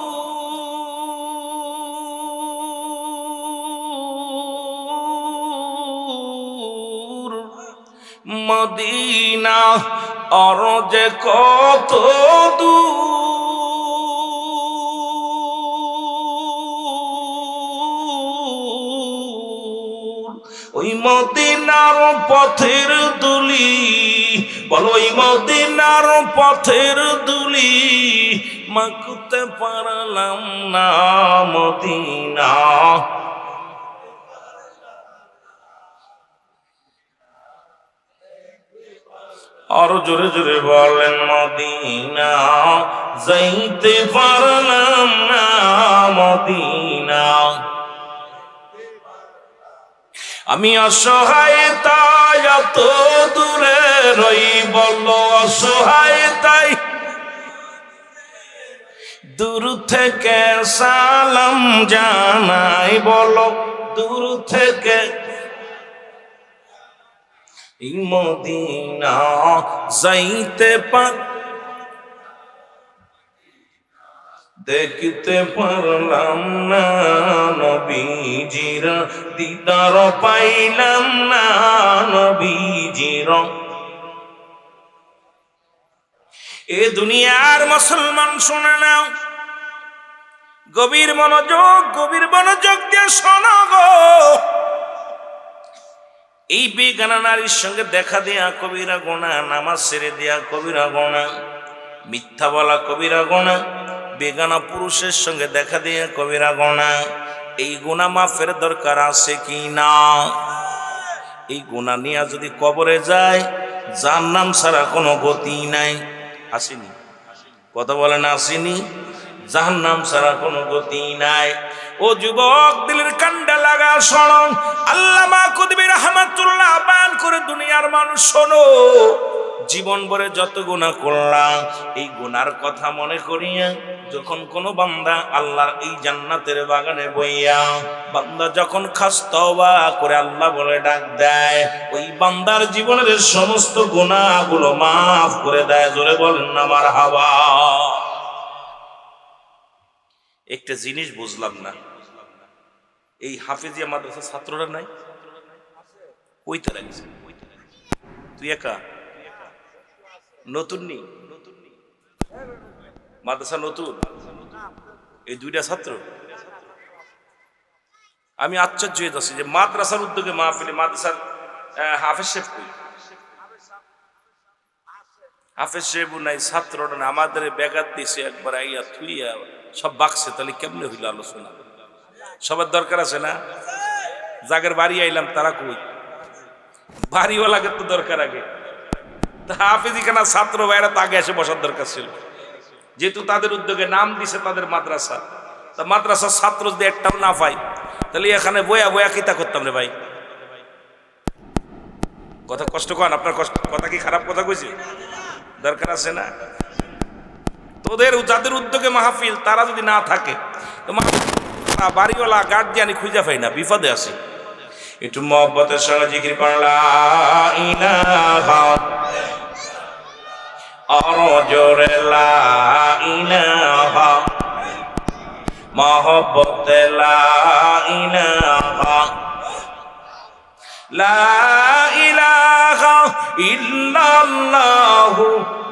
[SPEAKER 1] মদিনা অরজে কত দূর, ওই মদিনার পথের দুলি, বলো ওই মদিনার পথের দুলি, মাখতে পারলাম না মদিনা। আরো জোরে জোরে বলেন, মদিনা যাইতে পারলাম না মদিনা। আমি অসহায় তাই এত দূরে রই, বলো অসহায় তাই দূর থেকে সালাম জানাই, বলো দূর থেকে। এই মদিনা যাইতে দেখতে পারলাম না নবীজির দিদার, পাইলাম না নবীজির। এ দুনিয়ার মুসলমান শুনে নাও, গভীর মনোযোগ দিয়ে শোনো গো। এই বেগানা নারীর সঙ্গে দেখা দেয়া কবিরা গোনা, নামাজ ছেড়ে দেয়া কবিরা গোনা, মিথ্যা বলা কবিরা গোনা, বেগানা পুরুষের সঙ্গে দেখা দেয়া কবিরা গোনা। এই গুনাহ মাফের দরকার আছে কি না? এই গুনাহ নিয়ে যদি কবরে যায়, জাহান্নাম ছাড়া কোনো গতি নাই। আসেনি? কথা বলেন আসেনি? জাহান্নাম ছাড়া কোনো গতি নাই। ও যুবক, দিলের কান্ডা লাগা শোনো, আল্লামা কুতুবী রাহমাতুল্লাহ বায়ান করে, দুনিয়ার মানুষ শোনো, জীবন ভরে যত গুনাহ করলাম, এই গুনার কথা মনে করিয়া যখন কোন বান্দা আল্লাহর এই জান্নাতের বাগানে বইয়া, বান্দা যখন খাস তওবা করে আল্লাহ বলে ডাক দেয়, ওই বান্দার জীবনের সমস্ত গুনাহগুলো মাফ করে দেয়। জোরে বলেন না মারহাবা। একটা জিনিস বুঝলাম না, এই হাফেজিয়া মাদ্রাসার ছাত্ররা নাই? কইতে লাগছে তুই একা নতুন নি? মাদ্রাসা নতুন, এই দুইটা ছাত্র। আমি আশ্চর্য হয়ে যাচ্ছি যে মাদ্রাসার উদ্যোগে মাহফিলে মাদ্রাসার হাফেজ সাহেব কই? হাফেজ সাহেব নাই, ছাত্ররা না, আমাদের ব্যাঘাত দিয়েছে একবার আইয়া থুইয়া সব বাকছে। তাহলে কেমনে হইল আলোচনা? সবার দরকার আছে না? যাদের বাড়ি আইলাম তারা কই? বাড়িওয়ালাকে তো দরকার আগে। হাফেজিখানা ছাত্র ভাইরা তো আগে এসে বসার দরকার ছিল, যেহেতু তাদের উদ্যোগে নাম দিছে তাদের মাদ্রাসা। তা মাদ্রাসার ছাত্র যদি একটাও না পাই, তাহলে এখানে বয়া বয়া কিতা করতাম রে ভাই? কথা কষ্ট কন, আপনার কথা কি খারাপ কথা কইছি? দরকার আছে না? তোদের যাদের উদ্যোগে মাহফিল, তারা যদি না থাকে তো বাড়িওয়ালা গার্জিয়ানি খুঁজে পাই না, বিপদে আছে। একটু মহব্বতের সঙ্গে জিকির করলা ইলাহা, আরো জোরে লা ইলাহা, মহব্বতে লা ইলাহা, লা ইলাহা ইল্লাল্লাহু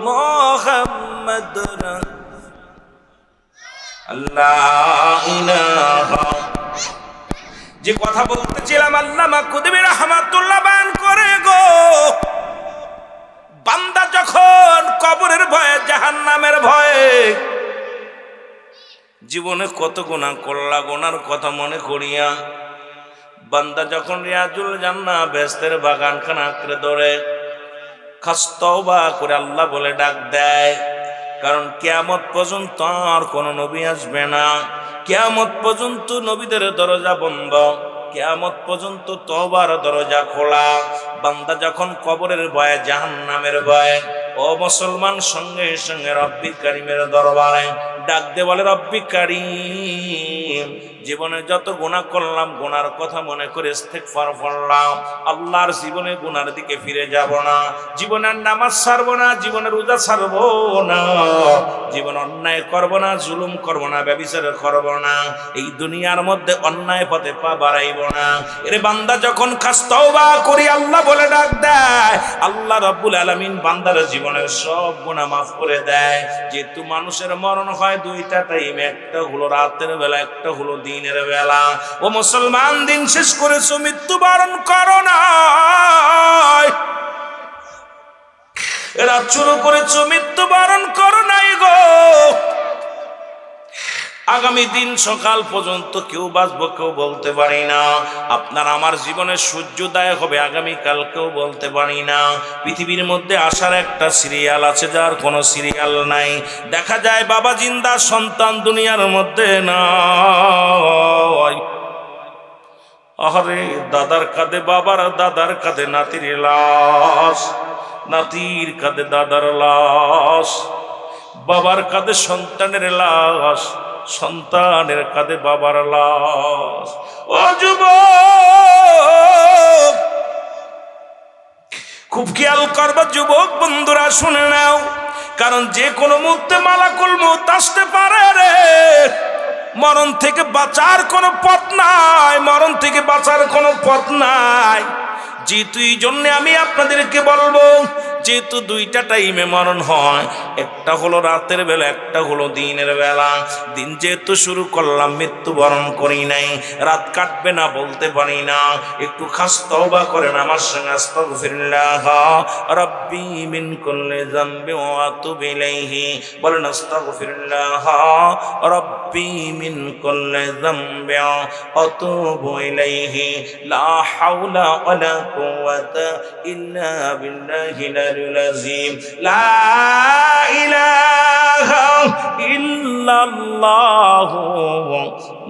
[SPEAKER 1] মুহাম্মাদুর লা ইলাহা। যে কথা বলতেছিলাম আল্লামা কুতুবী রাহমাতুল্লাহ বায়ান করে গো, বান্দা যখন কবরের ভয়ে, জাহান্নামের ভয়ে, জীবনে কত গুনাহ করলা, গুনার কথা মনে করিয়া বান্দা যখন রিয়াজুল জান্নাহ বেহেশতের বাগানখানা আঁকড়ে ধরে খাস তওবা করে আল্লাহ বলে ডাক দেয়। কারণ কিয়ামত পর্যন্ত আর কোনো নবী আসবে না, কিয়ামত পর্যন্ত নবীদের দরজা বন্ধ, কিয়ামত পর্যন্ত তওবার দরজা খোলা। বান্দা যখন কবরের ভয়ে, জাহান্নামের ভয়ে, ও মুসলমান, সঙ্গে সঙ্গে রব্বি কারীমের দরবারে ডাক দে, বলে রব্বি কারীম, জীবনে যত গুনাহ করলাম গুনার কথা মনে করে ইস্তেগফার করলাম, আল্লাহর জীবনে গুনার দিকে ফিরে যাব না, জীবনের নামাজ ছাড়বো না, জীবনের রোজা ছাড়বো না, জীবন অন্যায় করব না, জুলুম করব না, ব্যভিচার করব না, এই দুনিয়ার মধ্যে অন্যায় পথে পা বাড়াইব না। এর বান্দা যখন খাস তওবা করি আল্লাহ বলে ডাক দেয়, আল্লাহ রাব্বুল আলামিন বান্দার জীবনের সব গুনাহ মাফ করে দেয়। যেহেতু মানুষের মরণ হয় দুইটা টাইম, একটা হলো রাতের বেলা, একটা হলো দিনের বেলা। ও মুসলমান, দিন শেষ করেছো, মৃত্যুবরণ করো না, রাত শুরু করেছো, মৃত্যুবরণ করো নাই গো। আগামী দিন সকাল পর্যন্ত কেউ বাঁচবো কেউ বলতে পারি না। আপনার আমার জীবনে সূর্যোদয় হবে আগামীকাল কেউ বলতে পারি না। পৃথিবীর মধ্যে আসার একটা সিরিয়াল আছে, যার কোনো সিরিয়াল নাই। দেখা যায় বাবা জিন্দা, সন্তান দুনিয়ার মধ্যে নাই। আরে দাদার কাঁধে বাবার, দাদার কাঁধে নাতির লাশ, নাতির কাঁধে দাদার লাশ, বাবার কাঁধে সন্তানের লাশ, সন্তানের কাঁধে বাবার লাশ। ও যুবক, খুব খেয়াল করবা যুবক বন্ধুরা, শুনে নাও, কারণ যে কোনো মুহূর্তে মালাকুল মউত আসতে পারে রে। মরণ থেকে বাঁচার কোনো পথ নাই, মরণ থেকে বাঁচার কোনো পথ নাই। যেহেতু এই জন্য আমি আপনাদেরকে বলবো, যেহেতু দুইটা টাইমে মরণ হয়, একটা হলো রাতের বেলা, একটা হলো দিনের বেলা। দিন যেহেতু শুরু করলাম, মৃত্যুবরণ করি নাই, রাত কাটবে না বলতে পারি না। একটু খাস তওবা করেন আমার সঙ্গে, আস্তাগফিরুল্লাহ রাব্বি মিন কুল্লি যামবি ওয়া আতুবু ইলাইহি। বলেন আস্তাগফিরুল্লাহ রাব্বি মিন কুল্লি যামবি ওয়া আতুবু ইলাইহি। লা হাওলা ওয়ালা কুওয়াতা ইল্লা বিল্লাহিল আলিয়্যিল আযীম। লা ইলাহা ইল্লাল্লাহু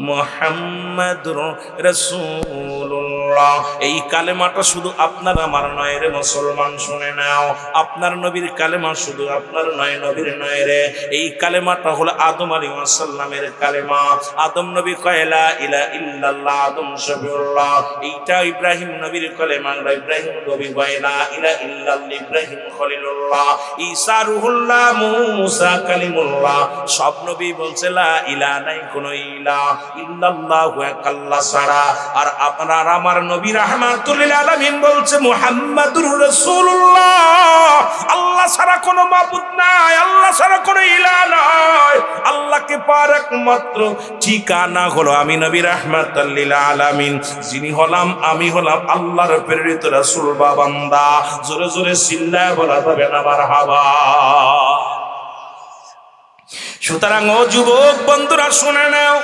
[SPEAKER 1] মুহাম্মাদুর রাসূলুল্লাহ। এই কালেমাটা শুধু আপনার আমার নয় রে মুসলমান, শুনে নাও। আপনার নবীর কালেমা শুধু আপনার নয়, নবীর নয় রে। এই কালেমাটা হলো আদম আলাইহিস সালামের কালেমা। আদম নবী কয় লা ইলাহা ইল্লাল্লাহ, আদম শফিউল্লাহ। এইটা ইব্রাহিম নবীর কালেমা, ইব্রাহিম নবী কয় লা ইলাহা ইল্লাল্লাহ, ইব্রাহিম খলিলুল্লাহ। ঈসা রুহুল্লাহ, মুসা কালিমুল্লাহ। সব নবী বলছে লা ইলাহা, নাই কোনো ইলাহ ইল্লাল্লাহু, এক আল্লাহ ছাড়া। আর আপনার আমার নবী রাহমাতুল লিল আলামিন বলছে মুহাম্মাদুর রাসূলুল্লাহ। আল্লাহ ছাড়া কোনো মাবুদ নাই, আল্লাহ ছাড়া কোনো ইলাহ নাই। আল্লাহকে পাওয়ার একমাত্র ঠিকানা হলো আমি নবী রাহমাতুল লিল আলামিন, যিনি হলাম আমি হলাম আল্লাহর প্রেরিত রাসূল বা বান্দা। জোরে জোরে চিল্লায় বলা যাবে না মারহাবা। সুতরাং ও যুবক বন্ধুরা, শুনে নাও,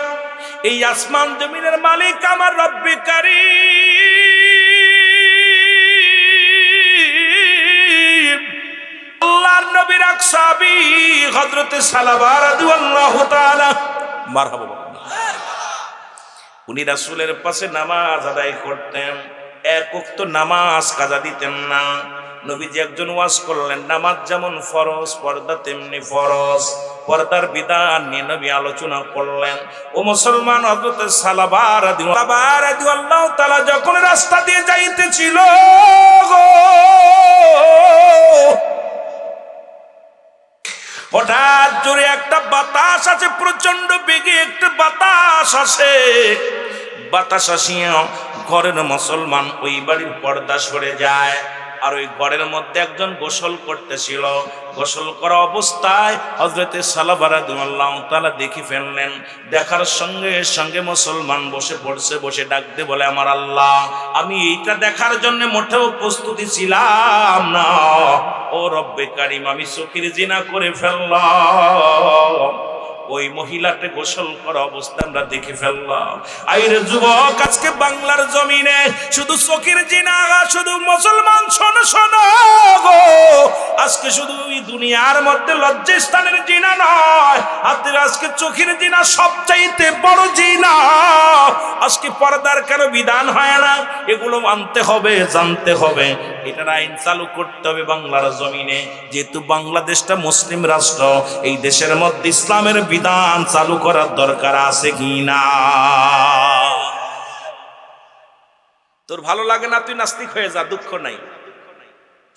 [SPEAKER 1] এই আসমান জমিনের মালিক আমার রব্বি কারীম। আল্লাহর নবীর এক সাহাবী হযরতে সালাবা রাদিয়াল্লাহু তাআলা, মারহাবা, উনি রাসূলের পাশে নামাজ আদায় করতেন। এক ওয়াক্ত নামাজ কাজা দিতেন না। নবীজি একজন ওয়াজ করলেন, নামাজ যেমন ফরজ, পর্দা তেমনি ফরজ। পর্দার বিধান নিয়ে নবী আলোচনা করলেন। ও মুসলমান, হযরত সালাবা রাদিয়াল্লাহু তাআলা যখন রাস্তা দিয়ে যাইতেছিল, হঠাৎ জোরে একটা বাতাস আছে, প্রচন্ড বেগে একটা বাতাস আসে। বাতাস আসিয়া ঘরের মুসলমান ওই বাড়ির পর্দা সরে যায়। আর ওই ঘরের মধ্যে একজন গোসল করতেছিল। গোসল করা অবস্থায় হযরতে সালাবা রাদিয়াল্লাহু তাআলা দেখি ফেললেন। দেখার সঙ্গে সঙ্গে মুসলমান বসে পড়ছে, বসে ডাক দিয়ে বলে, আমার আল্লাহ, আমি এইটা দেখার জন্য মোটেও প্রস্তুতি ছিলাম না। ও রব্বে কারিম, আমি চোখের জিনা করে ফেললাম। ওই মহিলাকে গোসল করা অবস্থায় আমরা দেখে ফেললাম। আইরে যুবক, আজকে বাংলার জমিনে শুধু চোখের জিনা, শুধু মুসলমান শোনো শোনো গো, আজকে শুধু এই দুনিয়ার মধ্যে লজ্জাস্থানের জিনা নয়, আজকে চোখের জিনা সবচাইতে বড় জিনা। আজকে পর্দার কেন বিধান হয় না? এগুলো মানতে হবে, জানতে হবে, এটার আইন চালু করতে হবে বাংলার জমিনে। যেহেতু বাংলাদেশটা মুসলিম রাষ্ট্র, এই দেশের মধ্যে ইসলামের বিধান চালু করার দরকার আছে কি না? তোর ভালো লাগে না তুই নাস্তিক হয়ে যা, দুঃখ নাই।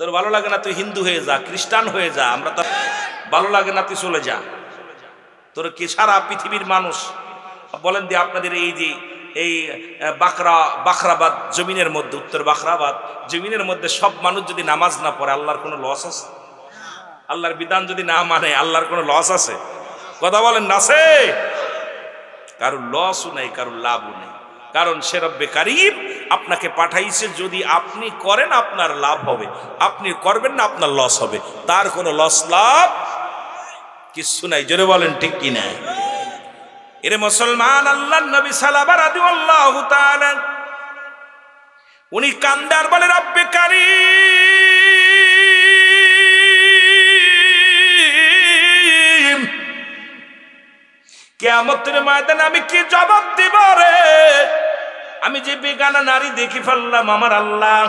[SPEAKER 1] তোর ভালো লাগে না তুই হিন্দু হয়ে যা, খ্রিস্টান হয়ে যা, আমরা তো ভালো লাগে না তুই চলে যা। তোর কি সারা পৃথিবীর মানুষ বলেন দিয়ে আপনাদের এই যে এই বাখরাবাদ জমিনের মধ্যে, উত্তর বাখরাবাদ জমিনের মধ্যে সব মানুষ যদি নামাজ না পড়ে, আল্লাহর কোনো লস আছে? আল্লাহর বিধান যদি না মানে, আল্লাহর কোনো লস আছে? কথা বলেন না আছে? কারোর লসও নেই, কারোর লাভও নেই। কারণ সে রব্বে কারিম আপনাকে পাঠাইছে, যদি আপনি করেন আপনার লাভ হবে, আপনি করবেন না আপনার লস হবে। তার কোনো লস লাভ কিচ্ছু নাই। জোরে বলেন ঠিক কি না? এরে মুসলমান, আল্লাহর নবী সালাবা রাদিয়াল্লাহু তাআলা উনি কান্দার বলে, রব্বে কারীম, কিয়ামতের ময়দানে আমি কি জবাব দিব রে? আমি যে বেগানা নারী দেখি ফেললাম, আমার আল্লাহ,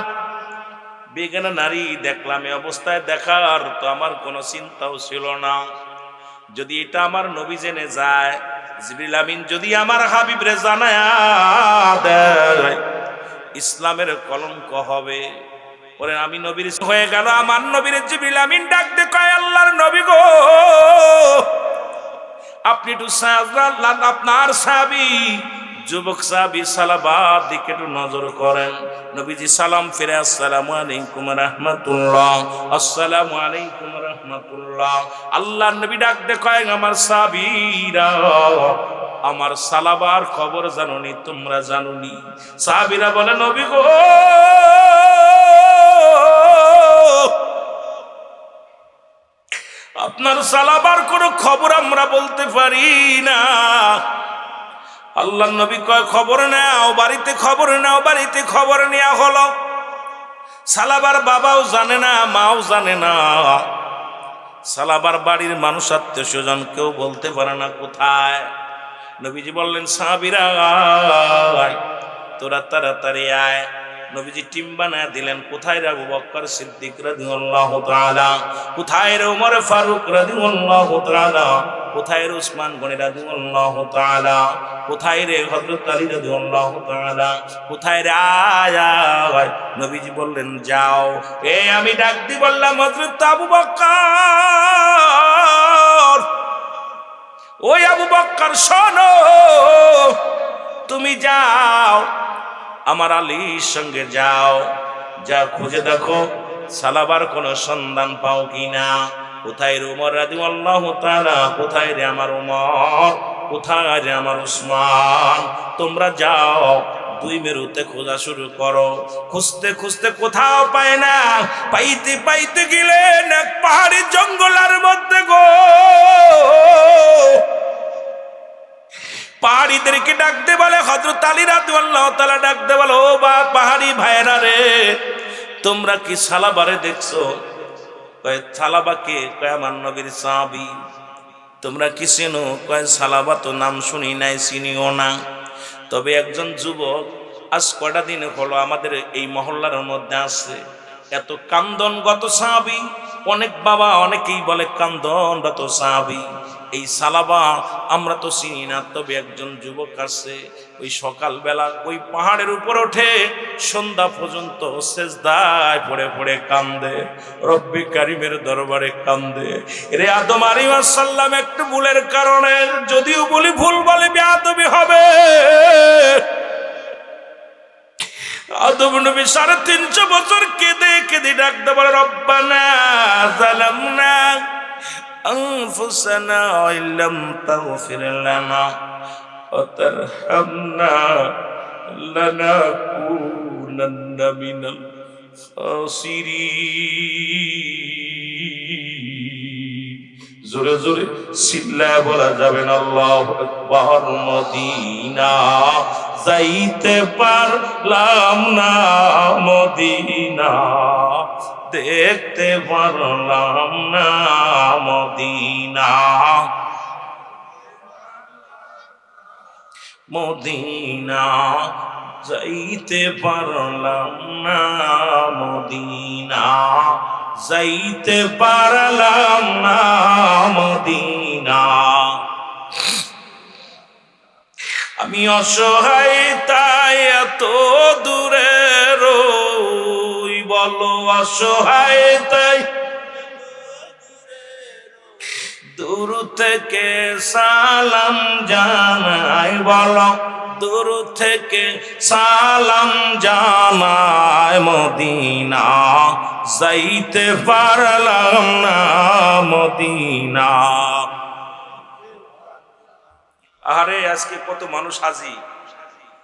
[SPEAKER 1] বেগানা নারী দেখলাম, এই অবস্থায় দেখার তো আমার কোনো চিন্তাও ছিল না। যদি এটা আমার নবী জেনে যায়, জিবরিল আমিন যদি আমার হাবিবরে জানায়া দেয়, ইসলামের কলঙ্ক হবে। ওরে আমি নবীর হয়ে গেল, আমার নবীর জিবরিল আমিন ডাক দে কয়, আল্লাহর নবী গো, আপনি একটু আপনার সাহাবী যুবক সাহাবী সালাবার দিকে একটু নজর করেন। নবীজি সালাম ফিরে, আসসালামু আলাইকুম রাহমাতুল্লাহ, আসসালামু আলাইকুম রাহমাতুল্লাহ। আল্লাহর নবী ডাক দে কয়, আমার সাহাবীরা, আমার সালাবার খবর জানোনি? তোমরা জানোনি? সাহাবীরা বলে, নবী গো, আপনার সালাবার কোনো খবর আমরা বলতে পারি না। আল্লাহর নবী কয়, খবর নাও, বাড়িতে খবর নাও। বাড়িতে খবর নেওয়া হলো। সালাবার বাবাও জানে না, মাও জানে না, সালাবার বাড়ির মানুষ আত্মীয় স্বজন কেউ বলতে পারে না কোথায়। নবীজি বললেন, সাহাবীরা তোরা তাড়াতাড়ি আয়। নবীজি টিম বানায় দিলেন। কোথায় রে আবু বকর সিদ্দিক রাদিয়াল্লাহু তাআলা, কোথায় রে ওমর ফারুক রাদিয়াল্লাহু তাআলা, কোথায় রে উসমান গনি রাদিয়াল্লাহু তাআলা, কোথায় রে হযরত আলী রাদিয়াল্লাহু তাআলা, কোথায় রে? আয়। নবীজি বললেন, যাও। আমি ডাক দি বললাম, হযরত আবু বকর, ওই আবু বকর শোনো, তুমি যাও, আমার আলীর সঙ্গে যাও, যা খুঁজে দেখো সালাবার কোনো সন্ধান পাও কিনা। কোথায় রে ওমর রাদিয়াল্লাহু তাআলা, কোথায় রে আমার ওমর, কোথায় রে আমার উসমান? তোমরা যাও, দুই মেরুতে খোঁজা শুরু করো। খুঁজতে খুঁজতে কোথাও পায় না। পাইতে পাইতে গেলেন এক পাহাড়ি জঙ্গলের মধ্যে গো। পাহাড়িদেরকে ডাকতে বলে, হযরত আলী রাদিয়াল্লাহু তাআলা ডাকতে বলে, ও বা পাহাড়ি ভাইরা রে, তোমরা কি সালাবারে দেখছো? কয়, সালাবাকে? কয়, আমার নবীর সাহাবী। তোমরা কি চেনো? কয়, সালাবা তো নাম শুনি নাই, চিনিও না। তবে একজন যুবক আজ কয়টা দিন হলো আমাদের এই মহল্লার মধ্যে আছে, এত কান্দনগত সাহাবী। অনেক বাবা অনেকেই বলে কান্দনগত সাহাবী। এই সালাবা আমরা তো চিনি না, তবে একজন যুবক আছে, ওই সকালবেলা ওই পাহাড়ের উপর ওঠে, সন্ধ্যা পর্যন্ত সেজদায় পড়ে পড়ে কান্দে, রব্বি কারিমের দরবারে কান্দে। রে আদম আলাইহিস সালাম একটু ভুলের কারণে, যদিও বলি ভুল বলে বেয়াদবি হবে, আদম নবী 350 বছর কেঁদে কেঁদে ডাকতে বলে রব্বানা যালামনা আনফুসানা ওয়া ইল্লাম তাগফির লানা ওয়া তারহামনা লানাকুনান্না মিনাল খাসিরিন। জোরে জোরে চিল্লায় বলা যাবে না আল্লাহু আকবার। মদিনা যাইতে পারলাম না, মদিনা দেখতে পারলাম না, মদিনা মদিনা যাইতে পারলাম না, মদিনা যাইতে পারলাম না, মদিনা। আমি অসহায় তাই এত দূরে রই, বলো অসহায় তাই দূর থেকে সালাম জানাই, বলো দূর থেকে সালাম জানাই, মদিনা যাইতে পারলাম না, মদিনা। আরে আজকে কত মানুষ হাজি,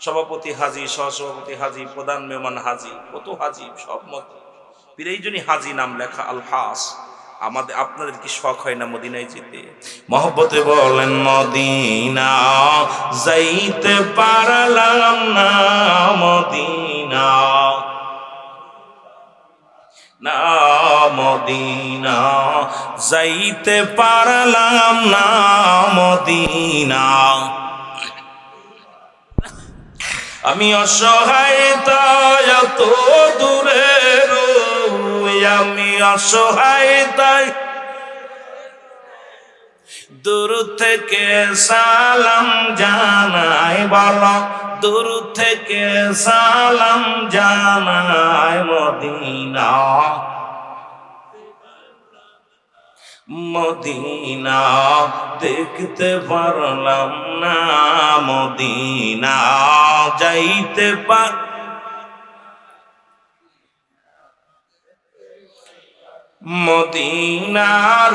[SPEAKER 1] সভাপতি হাজি, সহসভাপতি হাজি, প্রধান মেহমান হাজি, কত হাজি, সব মত পীরের জন্য হাজি নাম লেখা আলহাস। আমাদের আপনাদের কি শখ হয় না মদিনায় যেতে? মহব্বতে বলেন মদিনা যাইতে পারলাম না, মদিনা না, মদিনা যাইতে পারলাম না, মদিনা। আমি অসহায় তাই এত দূরে রই, আমি অসহায় তাই দূর থেকে সালাম জানাই, বলো দূর থেকে সালাম জানাই, মদিনা মদিনা দেখতে পারলাম না, মদিনা যাইতে পার। মদিনার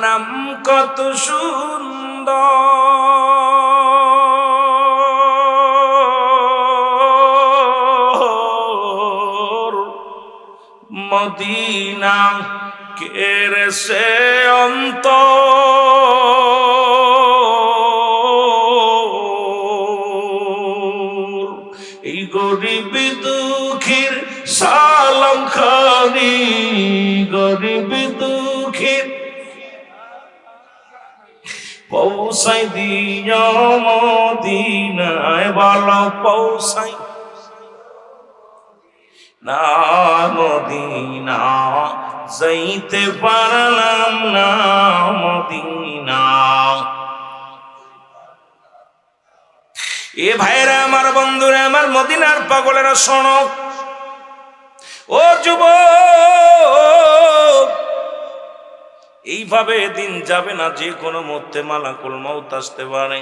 [SPEAKER 1] নাম কত সুন্দর, মদিনা কেড়ে সে অন্তর। এই গরিব দুঃখীর সালাম খানি, গরিব দুঃখীর পৌঁছাই দিও মদিনায়, বলো পৌঁছাই না, মদিনা যাইতে পারলাম না, মদিনা। এ ভাইরা আমার, বন্ধুরা আমার, মদিনার পাগলেরা শোনো, ও যুবক, এইভাবে দিন যাবে না, যে কোনো মুহূর্তে মালাকুল মউত আসতে পারে,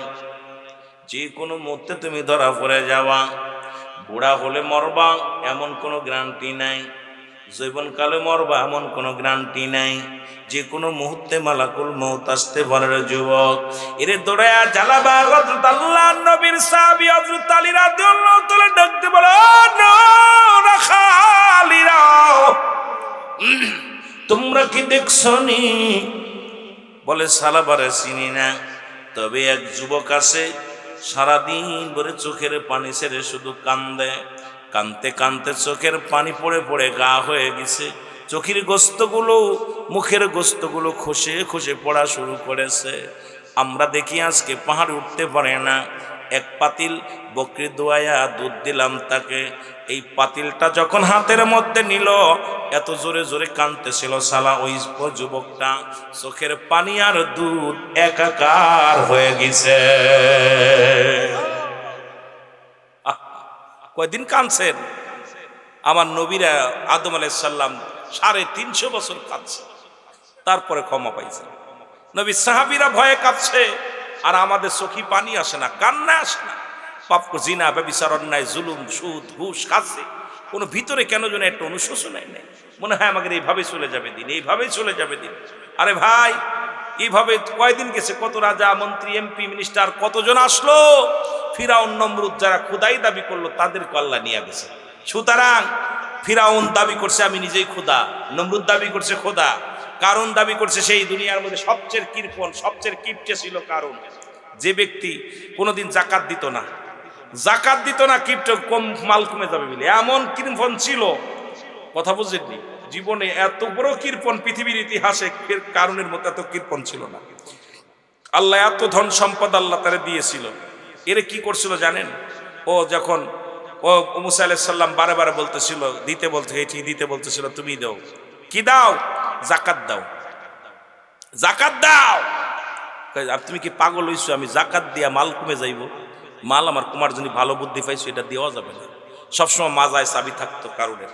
[SPEAKER 1] যে কোনো মুহূর্তে তুমি ধরা পড়ে যাওয়া। বুড়া হলে মরবা এমন কোনো গ্যারান্টি নাই, যৌবনকালে মরবা এমন কোনো গ্যারান্টি নাই, যে কোনো মুহূর্তে মালাকুল মউত আসতে পারে। যুবক এরে দৌড়ায়া জ্বালাবা হযরত আল্লাহর নবীর সাহাবী হযরত আলী রাদিয়াল্লাহু তাআলা ডাকতে বলে, ও রাখালিরা, তোমরা কি দেখছনি? বলে সালাবারে চিনি না, তবে এক যুবক আছে সারাদিন ভরে চোখের পানি ছেড়ে শুধু কান্দে, কানতে কানতে চোখের পানি পড়ে পড়ে গা হয়ে গেছে, চোখের গোস্তগুলো মুখের গোস্তগুলো খসে খসে পড়া শুরু করেছে। আমরা দেখি আজকে পাহাড়ে উঠতে পারে না, এক পাতিল বকরি দোয়ায়া দুধ দিলাম তাকে, এই পাতিলটা যখন হাতের মধ্যে নিল এত জোরে জোরে কাঁদতেছিল শালা ওই যুবকটা, চোখের পানি আর দুধ একাকার হয়ে গেছে। কয়দিন কাঁদছেন? আমার নবীরা আদম আলাইহিস সালাম 350 বছর কাঁদছে, তারপরে ক্ষমা পাইছে। নবী সাহাবীরা ভয়ে কাঁদছে, আর আমাদের চোখে পানি আসে না, কান্না আসে না। পাপ, জিনা, ব্যভিচার, অন্যায়, জুলুম, সুদ, ঘুষ খাচ্ছে, কোনো ভিতরে কেন যেন একটা অনুশোচনাই নেই, মনে হয় আমাদের এইভাবে চলে যাবে দিন, এইভাবেই চলে যাবে দিন। আরে ভাই, এইভাবে কয়দিন গেছে, কত রাজা মন্ত্রী এমপি মিনিস্টার কতজন আসলো, ফিরাউন নমরুদ যারা খুদাই দাবি করলো তাদেরকে আল্লাহ নিয়ে গেছে। সুতরাং ফিরাউন দাবি করছে আমি নিজেই খোদা, নমরুদ দাবি করছে খোদা, কারণ দাবি করছে সেই দুনিয়ার মধ্যে সবচেয়ে কৃপণ সবচেয়ে কিপটে ছিল কারণ। যে ব্যক্তি কোনোদিন জাকাত দিত না, জাকাত দিত না, কিপটে কম মাল কমে যাবে বলে এমন কৃপণ ছিল, কথা বুঝেননি? জীবনে এত বড় কৃপণ পৃথিবীর ইতিহাসে কারণের মতো এত কৃপণ ছিল না। আল্লাহ এত ধন সম্পদ আল্লাহ তারে দিয়েছিল। এরে কি করছিল জানেন? ও যখন মুসা আলাইহিস সালাম বারে বারে বলতেছিল দিতে, বলতে এটি দিতে বলতেছিল, তুমি দাও, কি দাও? জাকাত দাও, জাকাত দাও। আর তুমি কি পাগল হইছো? আমি জাকাত দিয়া মাল কমে যাইব? মাল আমার কুমার জন্য ভালো বুদ্ধি পাইছো, এটা দেওয়া যাবে না। সবসময় মাজায় চাবি থাকতো কারণের।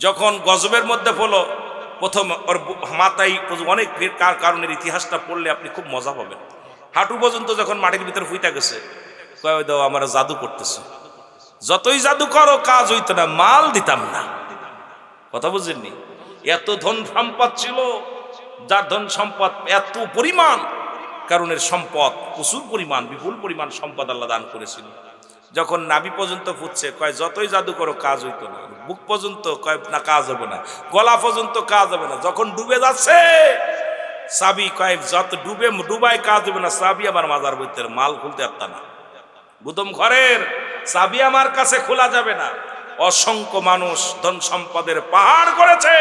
[SPEAKER 1] যখন গজবের মধ্যে পড়লো, প্রথম ওর মাথায় অনেক কারণের ইতিহাসটা পড়লে আপনি খুব মজা পাবেন। হাঁটু পর্যন্ত যখন মাটির ভিতরে ফুইটা গেছে, কয় দাও আমার জাদু করতেছে, যতই জাদু করো কাজ হইতো না, মাল দিতাম না। কথা বুঝেননি? এত ধন সম্পদ ছিল, যার ধন সম্পদ এত পরিমাণ, কারণের সম্পদ প্রচুর পরিমাণ, বিপুল পরিমাণ সম্পদ আল্লাহ দান করেছিল। যখন নাভি পর্যন্ত ফুটছে, কয় যতই জাদু করো কাজ হইতো না। বুক পর্যন্ত কয় না কাজ হবে না, গলা পর্যন্ত কাজ হবে না। যখন ডুবে যাচ্ছে চাবি, কয় যত ডুবাই কাজ হবে না, চাবি আমার মাজার ভিতরে, মাল খুলতে পারত না। গুদম ঘরের চাবি আমার কাছে খোলা যাবে না। অসংখ্য মানুষ ধন সম্পদের পাহাড় করেছে,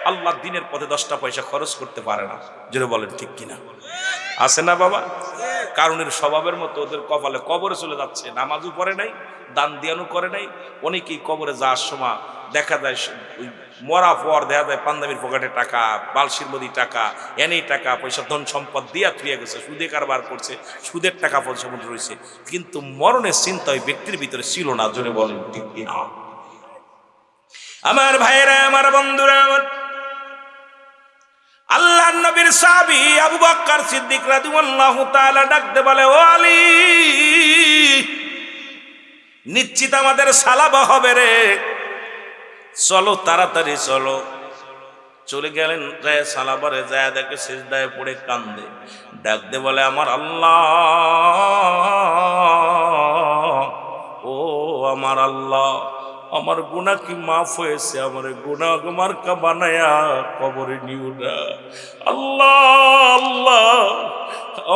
[SPEAKER 1] আল্লাহ দিনের পথে 10টা পয়সা খরচ করতে পারে না। যেটা বলেন ঠিক কিনা? আছে না বাবা? কারণের স্বভাবের মতো ওদের কপালে কবরে চলে যাচ্ছে, নামাজও পড়ে নাই, দান দিয়ানো করে নাই। অনেকেই কবরে যাওয়ার সময় দেখা যায় ওই মরা পর দেখা যায় পাঞ্জাবির পকেটে টাকা, বালসির মধ্যে টাকা, এনেই টাকা পয়সা ধন সম্পদ দিয়া থুয়ে গেছে, সুদে কারবার করছে, সুদের টাকা পয়সা রয়েছে, কিন্তু মরণের চিন্তা ওই ব্যক্তির ভিতরে ছিল না। জোরে বলেন ঠিক কিনা? আমার ভাইয়েরা, আমার বন্ধুরা, আমার আল্লাহর নবীর সাহাবী আবু বকর সিদ্দিক রাদিয়াল্লাহু তাআলা ডাকতে বলে, ও আলী, নিশ্চিত আমাদের সালাবা হবে রে, চলো তাড়াতাড়ি চলো। চলে গেলেন, যায় সালাবারে যায় দেখে সিজদায় পড়ে কান্দে, ডাকতে বলে আমার আল্লাহ, ও আমার আল্লাহ, আমার গুনাহ কি মাফ হয়েছে? আমার গুনাহ আমার কা বানায়া কবরে নিও না আল্লাহ। আল্লাহ,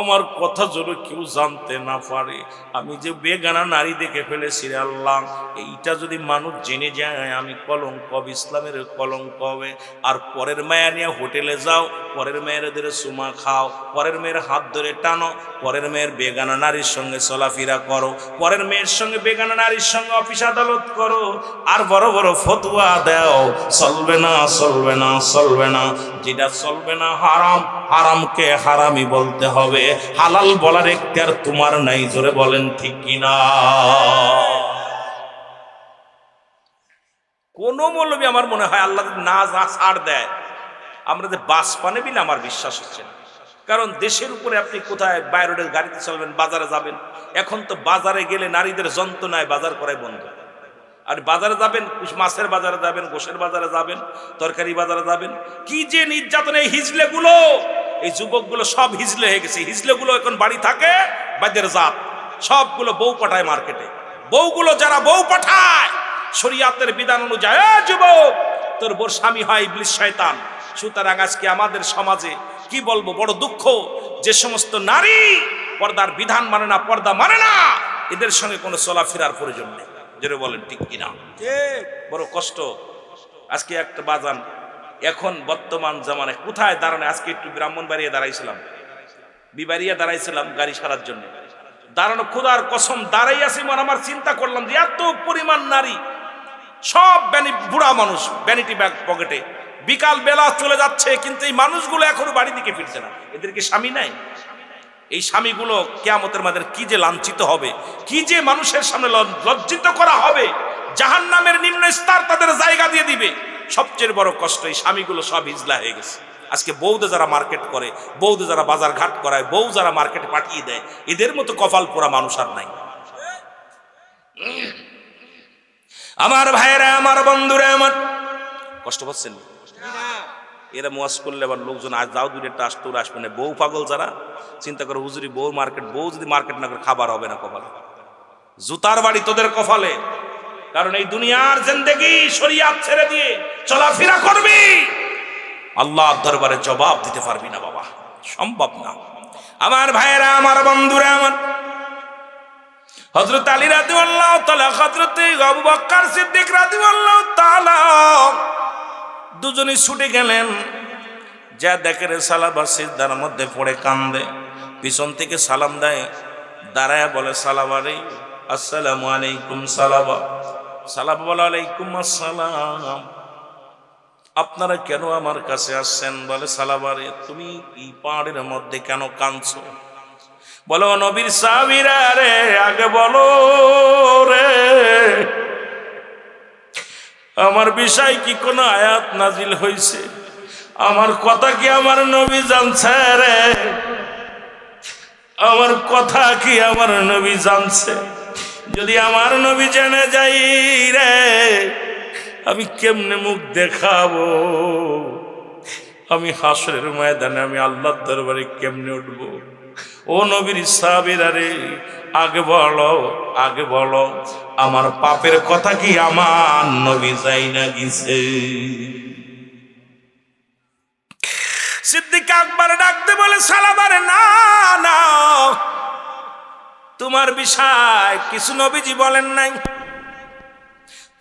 [SPEAKER 1] আমার কথা যেন কেউ জানতে না পারে, আমি যে বেগানা নারী দেখে ফেলেছি রে আল্লাহ, এইটা যদি মানুষ জেনে যায় আমি কলঙ্ক হবে, ইসলামের কলঙ্ক হবে। আর পরের মায়া নিয়ে হোটেলে যাও, পরের মেয়েদের চুমা খাও, পরের মেয়ের হাত ধরে টানো, পরের মেয়ের বেগানা নারীর সঙ্গে চলাফেরা করো, পরের মেয়ের সঙ্গে বেগানা নারীর সঙ্গে অফিস আদালত করো, আর বড় বড় ফতোয়া দাও, চলবে না, চলবে না, চলবে না। যেটা চলবে না হারাম, হারামকে হারামই বলতে হবে, হালাল বলার এখতিয়ার তোমার নাই। জোরে বলেন ঠিক কিনা? কোন মৌলবী আমার মনে হয় আল্লাহ না যা ছাড় দেয়, আমরা যে বাস পানে বিলে আমার বিশ্বাস হচ্ছে না। কারণ দেশের উপরে আপনি কোথায় বাইরের গাড়িতে চলবেন, বাজারে যাবেন, এখন তো বাজারে গেলে নারীদের যন্ত্রণায় বাজার করাই বন্ধ। আর বাজারে যাবেন, মাছের বাজারে যাবেন, গোশের বাজারে যাবেন, তরকারি বাজারে যাবেন, কি যে নির্যাতন! এই হিজলে গুলো, এই যুবকগুলো সব হিজলে হয়ে গেছে। হিজলে গুলো এখন বাড়ি থাকে, বাদের জাত সবগুলো বউ পাঠায় মার্কেটে। বউগুলো যারা বউ পাঠায় শরীয়তের বিধান অনুযায়ী, যুবক তোর বোর স্বামী হয় ইবলিস শয়তান। সুতরাং আজকে আমাদের সমাজে কি বলবো, বড় দুঃখ, যে সমস্ত নারী পর্দার বিধান মানে না, পর্দা মানে না, এদের সঙ্গে কোনো চলাফেরার প্রয়োজন নেই। যেটা বলেন ঠিক কিনা? বড় কষ্ট। আজকে একটা বাজান, এখন বর্তমান জামানায় কোথায় দাঁড়ানো, আজকে একটু ব্রাহ্মণবাড়িয়া দাঁড়াইছিলাম, বিবাড়িয়া দাঁড়াইছিলাম গাড়ি সারার জন্য, দাঁড়ানো খোদার কসম দাঁড়াই আছি, মানে আমার চিন্তা করলাম যে এত পরিমাণ নারী, সব বুড়া মানুষ, ভ্যানিটি ব্যাগ পকেটে, বিকাল বেলা চলে যাচ্ছে, কিন্তু এই মানুষগুলো এখনো বাড়ি দিকে ফিরছে না। এদেরকে স্বামী নাই? এই স্বামীগুলো কিয়ামতের মাঝে কি যে লাঞ্ছিত হবে, কি যে মানুষের সামনে লজ্জিত করা হবে, জাহান্নামের নিম্ন স্তর তাদের জায়গা দিয়ে দিবে। সবচেয়ে বড় কষ্ট, এই স্বামীগুলো সব হিজলা হয়ে গেছে। আজকে বউদে যারা মার্কেট করে, বউদে যারা বাজার ঘাট করায়, বউ যারা মার্কেটে পাঠিয়ে দেয়, এদের মতো কপাল পোড়া মানুষ আর নাই। আমার ভাইয়েরা, আমার বন্ধুরা, আমার কষ্ট পাচ্ছেন? এরা মোয়াজ করলে আবার লোকজন আজ যাও দূরে একটা আসতে আসবে না। বউ পাগল যারা চিন্তা করে হুজুরি বউ মার্কেট, বউ যদি মার্কেট না করে খাবার হবে না কপালে, জুতার বাড়ি তোদের কপালে। কারণ এই দুনিয়ার জিন্দেগি শরিয়াত ছেড়ে দিয়ে চলাফেরা করবি, আল্লাহর দরবারে জবাব দিতে পারবি না বাবা, সম্ভব না। আমার ভাইয়েরা, আমার বন্ধুরা, আমার হযরত আলী রাদিয়াল্লাহু তাআলা, হযরত আবু বকর সিদ্দিক রাদিয়াল্লাহু তাআলা দুজনেই ছুটে গেলেন। যা দেখে রে সালাবা সিজদার মধ্যে পড়ে কান্দে, পিছন থেকে সালাম দেয়, দাঁড়ায় বলে সালাবা রে, আসসালামু আলাইকুম। সালাবা বলে আলাইকুম আসসালাম। আপনারা কেন আমার কাছে আসছেন? বলে সালাবা রে, তুমি এই পাহাড়ের মধ্যে কেন কাঁদছো? বলো নবীর সাহাবীরা রে, আগে বলো রে, আমার বিষয় কি কোন আয়াত নাজিল হয়েছে? আমার কথা কি আমার নবী জানছে রে? আমার কথা কি আমার নবী জানছে? যদি আমার নবী জেনে যাই রে, আমি কেমনে মুখ দেখাবো? আমি হাসরের ময়দানে আমি আল্লাহর দরবারে কেমনে উঠবো? ও নবীর সাহাবীরা রে, আগে বলো, আগে বলো, আমার পাপের কথা কি আমার নবী যাই না গেছে? সিদ্দিক আকবর ডাকতে বলে সালাবারে, না না, তোমার বিষয় কিছু নবীজি বলেন নাই,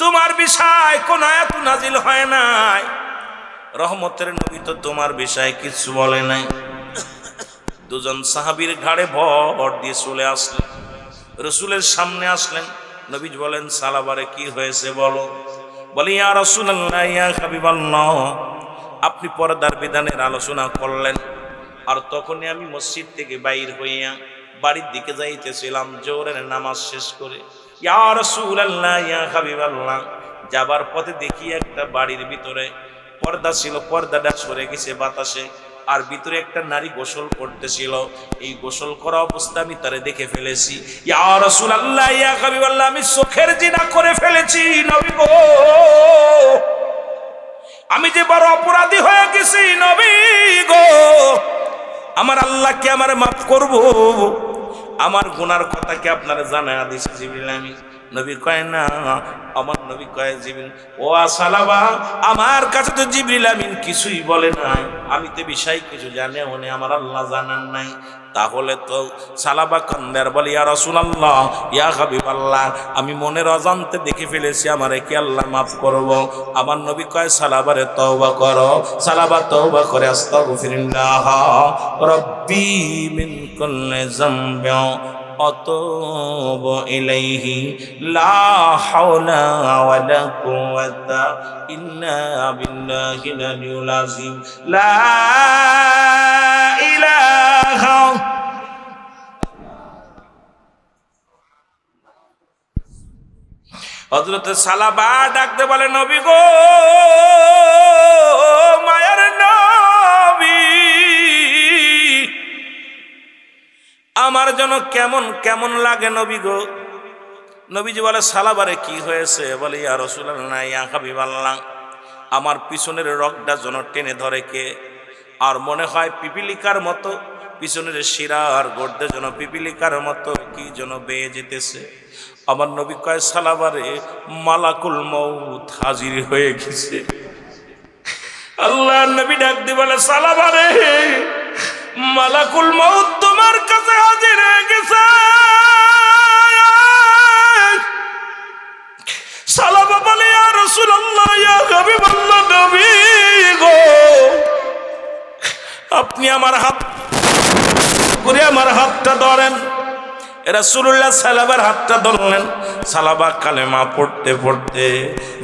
[SPEAKER 1] তোমার বিষয় কোন আয়াত নাজিল হয় নাই, রহমতের নবী তো তোমার বিষয় কিছু বলে নাই। দুজন সাহাবীর ঘাড়ে ভর দিয়ে চলে আসলেন, রসুলের সামনে আসলেন। নবীজি বলেন সালাবারে কি হয়েছে বলো? বলে ইয়া রাসূলুল্লাহ, ইয়া হাবিবাল্লাহ, আপনি পর্দার বিধানের আলোচনা করলেন, আর তখনই আমি মসজিদ থেকে বাইর হইয়া বাড়ির দিকে যাইতেছিলাম জোহরের নামাজ শেষ করে। ইয়া রাসূলুল্লাহ, ইয়া হাবিবাল্লাহ, যাবার পথে দেখি একটা বাড়ির ভিতরে পর্দা ছিল, পর্দাটা সরে গেছে বাতাসে, আর ভিতরে একটা নারী গোসল করতেছিল। এই গোসল করা অবস্থা আমি তারে দেখে ফেলেছি। ইয়া রাসূলুল্লাহ, ইয়া হাবিবাল্লাহ, আমি চোখের জিনা করে ফেলেছি নবী গো, আমি যে বড় অপরাধী হয়ে গেছি নবী গো, আমার আল্লাহ কি আমার মাফ করবো? আমার গুনার কথা কি আপনারা জানা দিছে জিবরিল আমিন? নবী কয় না, আমার নবী কয় জিবরিল, ও সালাবা, আমার কাছে তো জিবরিল আমিন কিছুই বলে নাই, আমি তো বিষয় কিছু জানি মনে আমার আল্লাহ জানান নাই। তাহলে তো সালাবা কান্দার বলে ইয়া রাসূলুল্লাহ, ইয়া হাবিবাল্লাহ, আমি মনের অজান্তে দেখে ফেলেছি, আমারে কি আল্লাহ মাফ করব? আমার নবী কয় সালাবারে তওবা করো। সালাবা তওবা করে আস্তাগফিরুল্লাহ রাব্বি মিন কুল্লি যামবি আতুবু ইলাইহি লা হাওলা ওয়ালা কুওয়াতা ইল্লা বিল্লাহিল আলিয়্যিল আযীম লা ইলাহা। হযরত সালাবা ডাকতে বলে নবী গো, মায়ার নবী, আমার যেন কেমন কেমন লাগে নবী গো। নবীজি বলে সালাবারে কি হয়েছে? বলে ইয়া রাসূলুল্লাহ, ইয়া হাবিবাল্লাহ, আমার পিছনের রগটা যেন টেনে ধরে কে, আর মনে হয় পিপিলিকার মতো পিছনের শিরা আর গর্দে যেন পিপিলিকার মতো কি যেন বেয়ে যেতেছে। আমার নবী কয় সালাবারে, মালাকুল মউত হাজির হয়ে গেছে। আল্লাহর নবী ডাক দিয়ে বলে সালাবারে, মালাকুল মউত তোমার কাছে হাজির হয়ে গেছে। সালাবা বলে ইয়া রাসূলুল্লাহ, ইয়া হাবিবাল্লাহ, নবী গো, আপনি আমার হাত করে আমার হাতটা ধরেন। রাসূলুল্লাহ সালাবার হাতটা ধরলেন। সালাবা কালেমা পড়তে পড়তে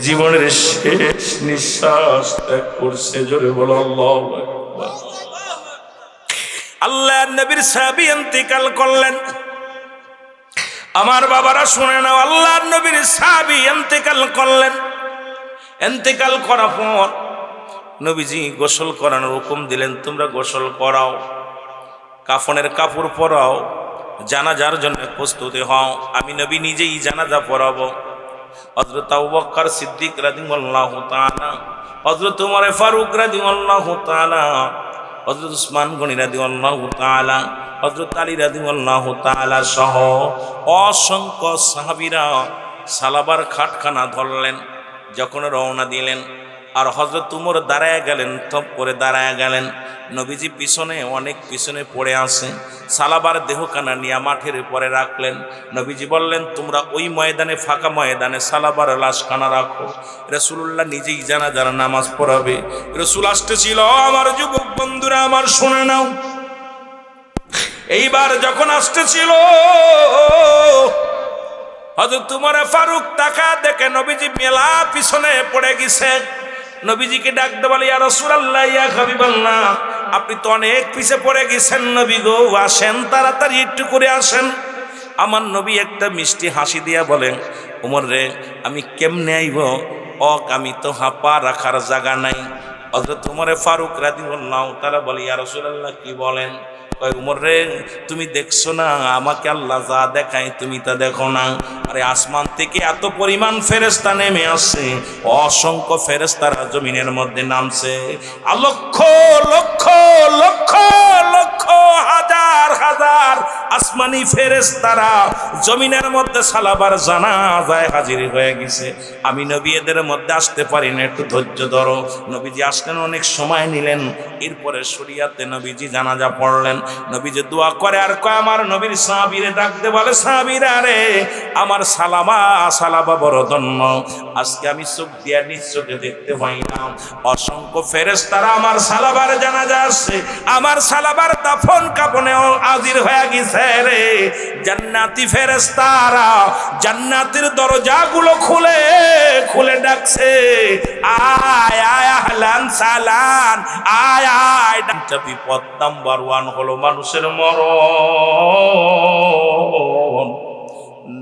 [SPEAKER 1] জীবনের শেষ নিঃশ্বাস ত্যাগ করছে। জোরে বলো আল্লাহু আকবার। আল্লাহর নবীর সাহাবী ইন্তেকাল করলেন। আমার বাবারা শুনে নাও, আল্লাহর নবীর সাহাবী ইন্তেকাল করলেন। ইন্তেকাল করার পর নবীজি গোসল করানোর হুকুম দিলেন, তোমরা গোসল করাও, কাফনের কাপড় পরাও, জানাজার জন্য প্রস্তুতি হও। আমি নবী নিজেই জানাজা পড়াবো। হযরত আবু বকর সিদ্দিক রাদিয়াল্লাহু তাআলা, হযরত ওমর ফারুক রাদিয়াল্লাহু তাআলা, হযরত উসমান গনি রাদিয়াল্লাহু তাআলা, হযরত আলী রাদিয়াল্লাহু তাআলা সহ অসংখ্য সাহাবীরা সালাবার খাটখানা ধরলেন, যখন রওনা দিলেন। আর হযরত উমর দাঁড়ায় গেলেন, থপ করে দাঁড়ায় গেলেন। নবীজি পিছনে, অনেক পিছনে পড়ে আছে। সালাবার দেহখানা নিয়ে মাঠের উপরে রাখলেন। নবীজি বললেন, তোমরা ওই ময়দানে, ফাঁকা ময়দানে সালাবার লাশখানা রাখো। রাসূলুল্লাহ নিজেই জানাজার নামাজ পড়াবে। রাসূল আসতেছিল। আমার যুবক বন্ধুরা আমার, শুনে নাও, এইবার যখন আসতেছিল, হযরত উমর ফারুক তাকা দেখে নবীজি মেলা পিছনে পড়ে গেছে। নবীজিকে ডাকতে বলে, ইয়া রাসূলুল্লাহ, ইয়া হাবিবাল্লাহ, আপনি তো অনেক পিছে পড়ে গেছেন, নবী গো, আসেন, তাড়াতাড়ি একটু করে আসেন। আমার নবী একটা মিষ্টি হাসি দিয়া বলেন, উমর রে, আমি কেমনে আইব, আমি তো হাঁপা রাখার জায়গা নাই। হযরত উমর ফারুক রাদিয়াল্লাহু তাআলা বলে, ইয়া রাসূলুল্লাহ, কি বলেন? কয়, উমর রে, তুমি দেখছো না আমাকে আল্লাহ যা দেখায়, তুমি তা দেখো না? আরে আসমান থেকে এত পরিমাণ ফেরেশতা নেমে আসছে, অসংখ্য ফেরেশতারা জমিনের মধ্যে নামছে। লক্ষ লক্ষ লক্ষ লক্ষ হাজার হাজার আসমানি ফেরেশতারা জমিনের মধ্যে সালাবার জানাজায় হাজির হয়ে গেছে। আমি নবী এদের মধ্যে আসতে পারি না, একটু ধৈর্য ধরো। নবীজি আসলেন, অনেক সময় নিলেন। এরপরে শরিয়াতে নবীজি জানাজা পড়লেন। নবীজি দোয়া করে আর কয়, আমার নবীর সাহাবীরে ডাকতে বলে, সাহাবীরা রে, আমার সালাবা বড় ধন্য, আজকে আমি চোখ দিয়া নিজ চোখে দেখতে পাই না। অসংখ্য ফেরেশতারা আমার সালাবার জানাজা আসছে, আমার সালাবার দাফন কাফনেও হাজির হয়ে গেছে রে। জান্নাতি ফেরেশতারা জান্নাতের দরজাগুলো খুলে খুলে ডাকছে, আয় আয় আহলান সালান, আয় আয়। বিপদ নাম্বার 1 হলো মানুষের মরণ,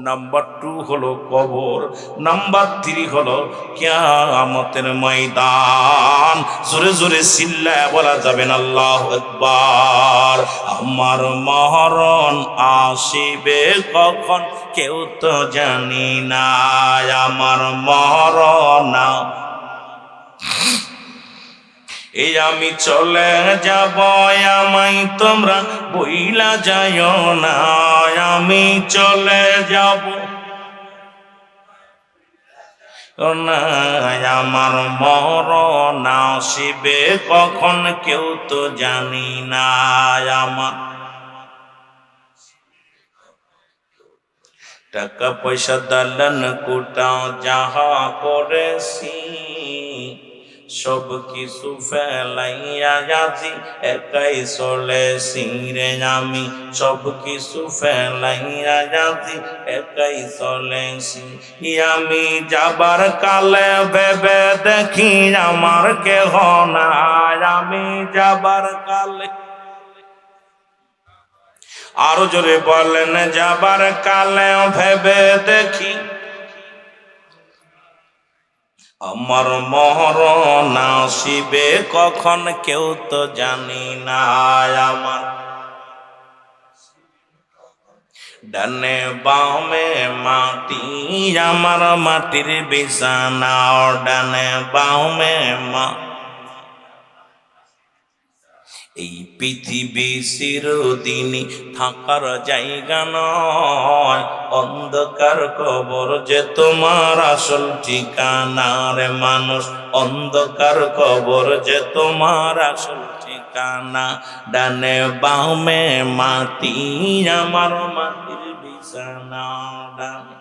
[SPEAKER 1] নাম্বার 2 হলো কবর, নাম্বার 3 হলো কিয়ামতের ময়দান। জোরে জোরে চিল্লায় বলা যাবে না আল্লাহু আকবার। আমার মরণ আসিবে কখন কেউ তো জানি না, আমার মরণ এই আমি চলে যাব, আমায় তোমরা বইলা যাইও না, আমি চলে যাব না, আমার মরণ আসিবে কখন কেউ তো জানি না। আমার টাকা পয়সা দালান কোটা যাহা করেছি, সব কিছু ফেলাইয়া যাচ্ছি, একাই চলেছি রে আমি, সব কিছু ফেলাইয়া যাচ্ছি, একাই চলেছি। আমি যাবার কালে ভেবে দেখি আমার কেহ নাই, আমি যাবার কালে, আরো জোরে বলেন, যাবার কালে ভেবে দেখি আমার মরণ আসিবে কখন কেউ তো জানি না। আমার ডানে বামে মাটি, আমার মাটির বিছানা, ডানে বামে এই পৃথিবী চিরদিনই থাকার জায়গা নয়, অন্ধকার কবর যে তোমার আসল ঠিকানা রে মানুষ, অন্ধকার কবর যে তোমার আসল ঠিকানা। ডানে বামে মাটি, আমার মাটির বিছানা, ডানে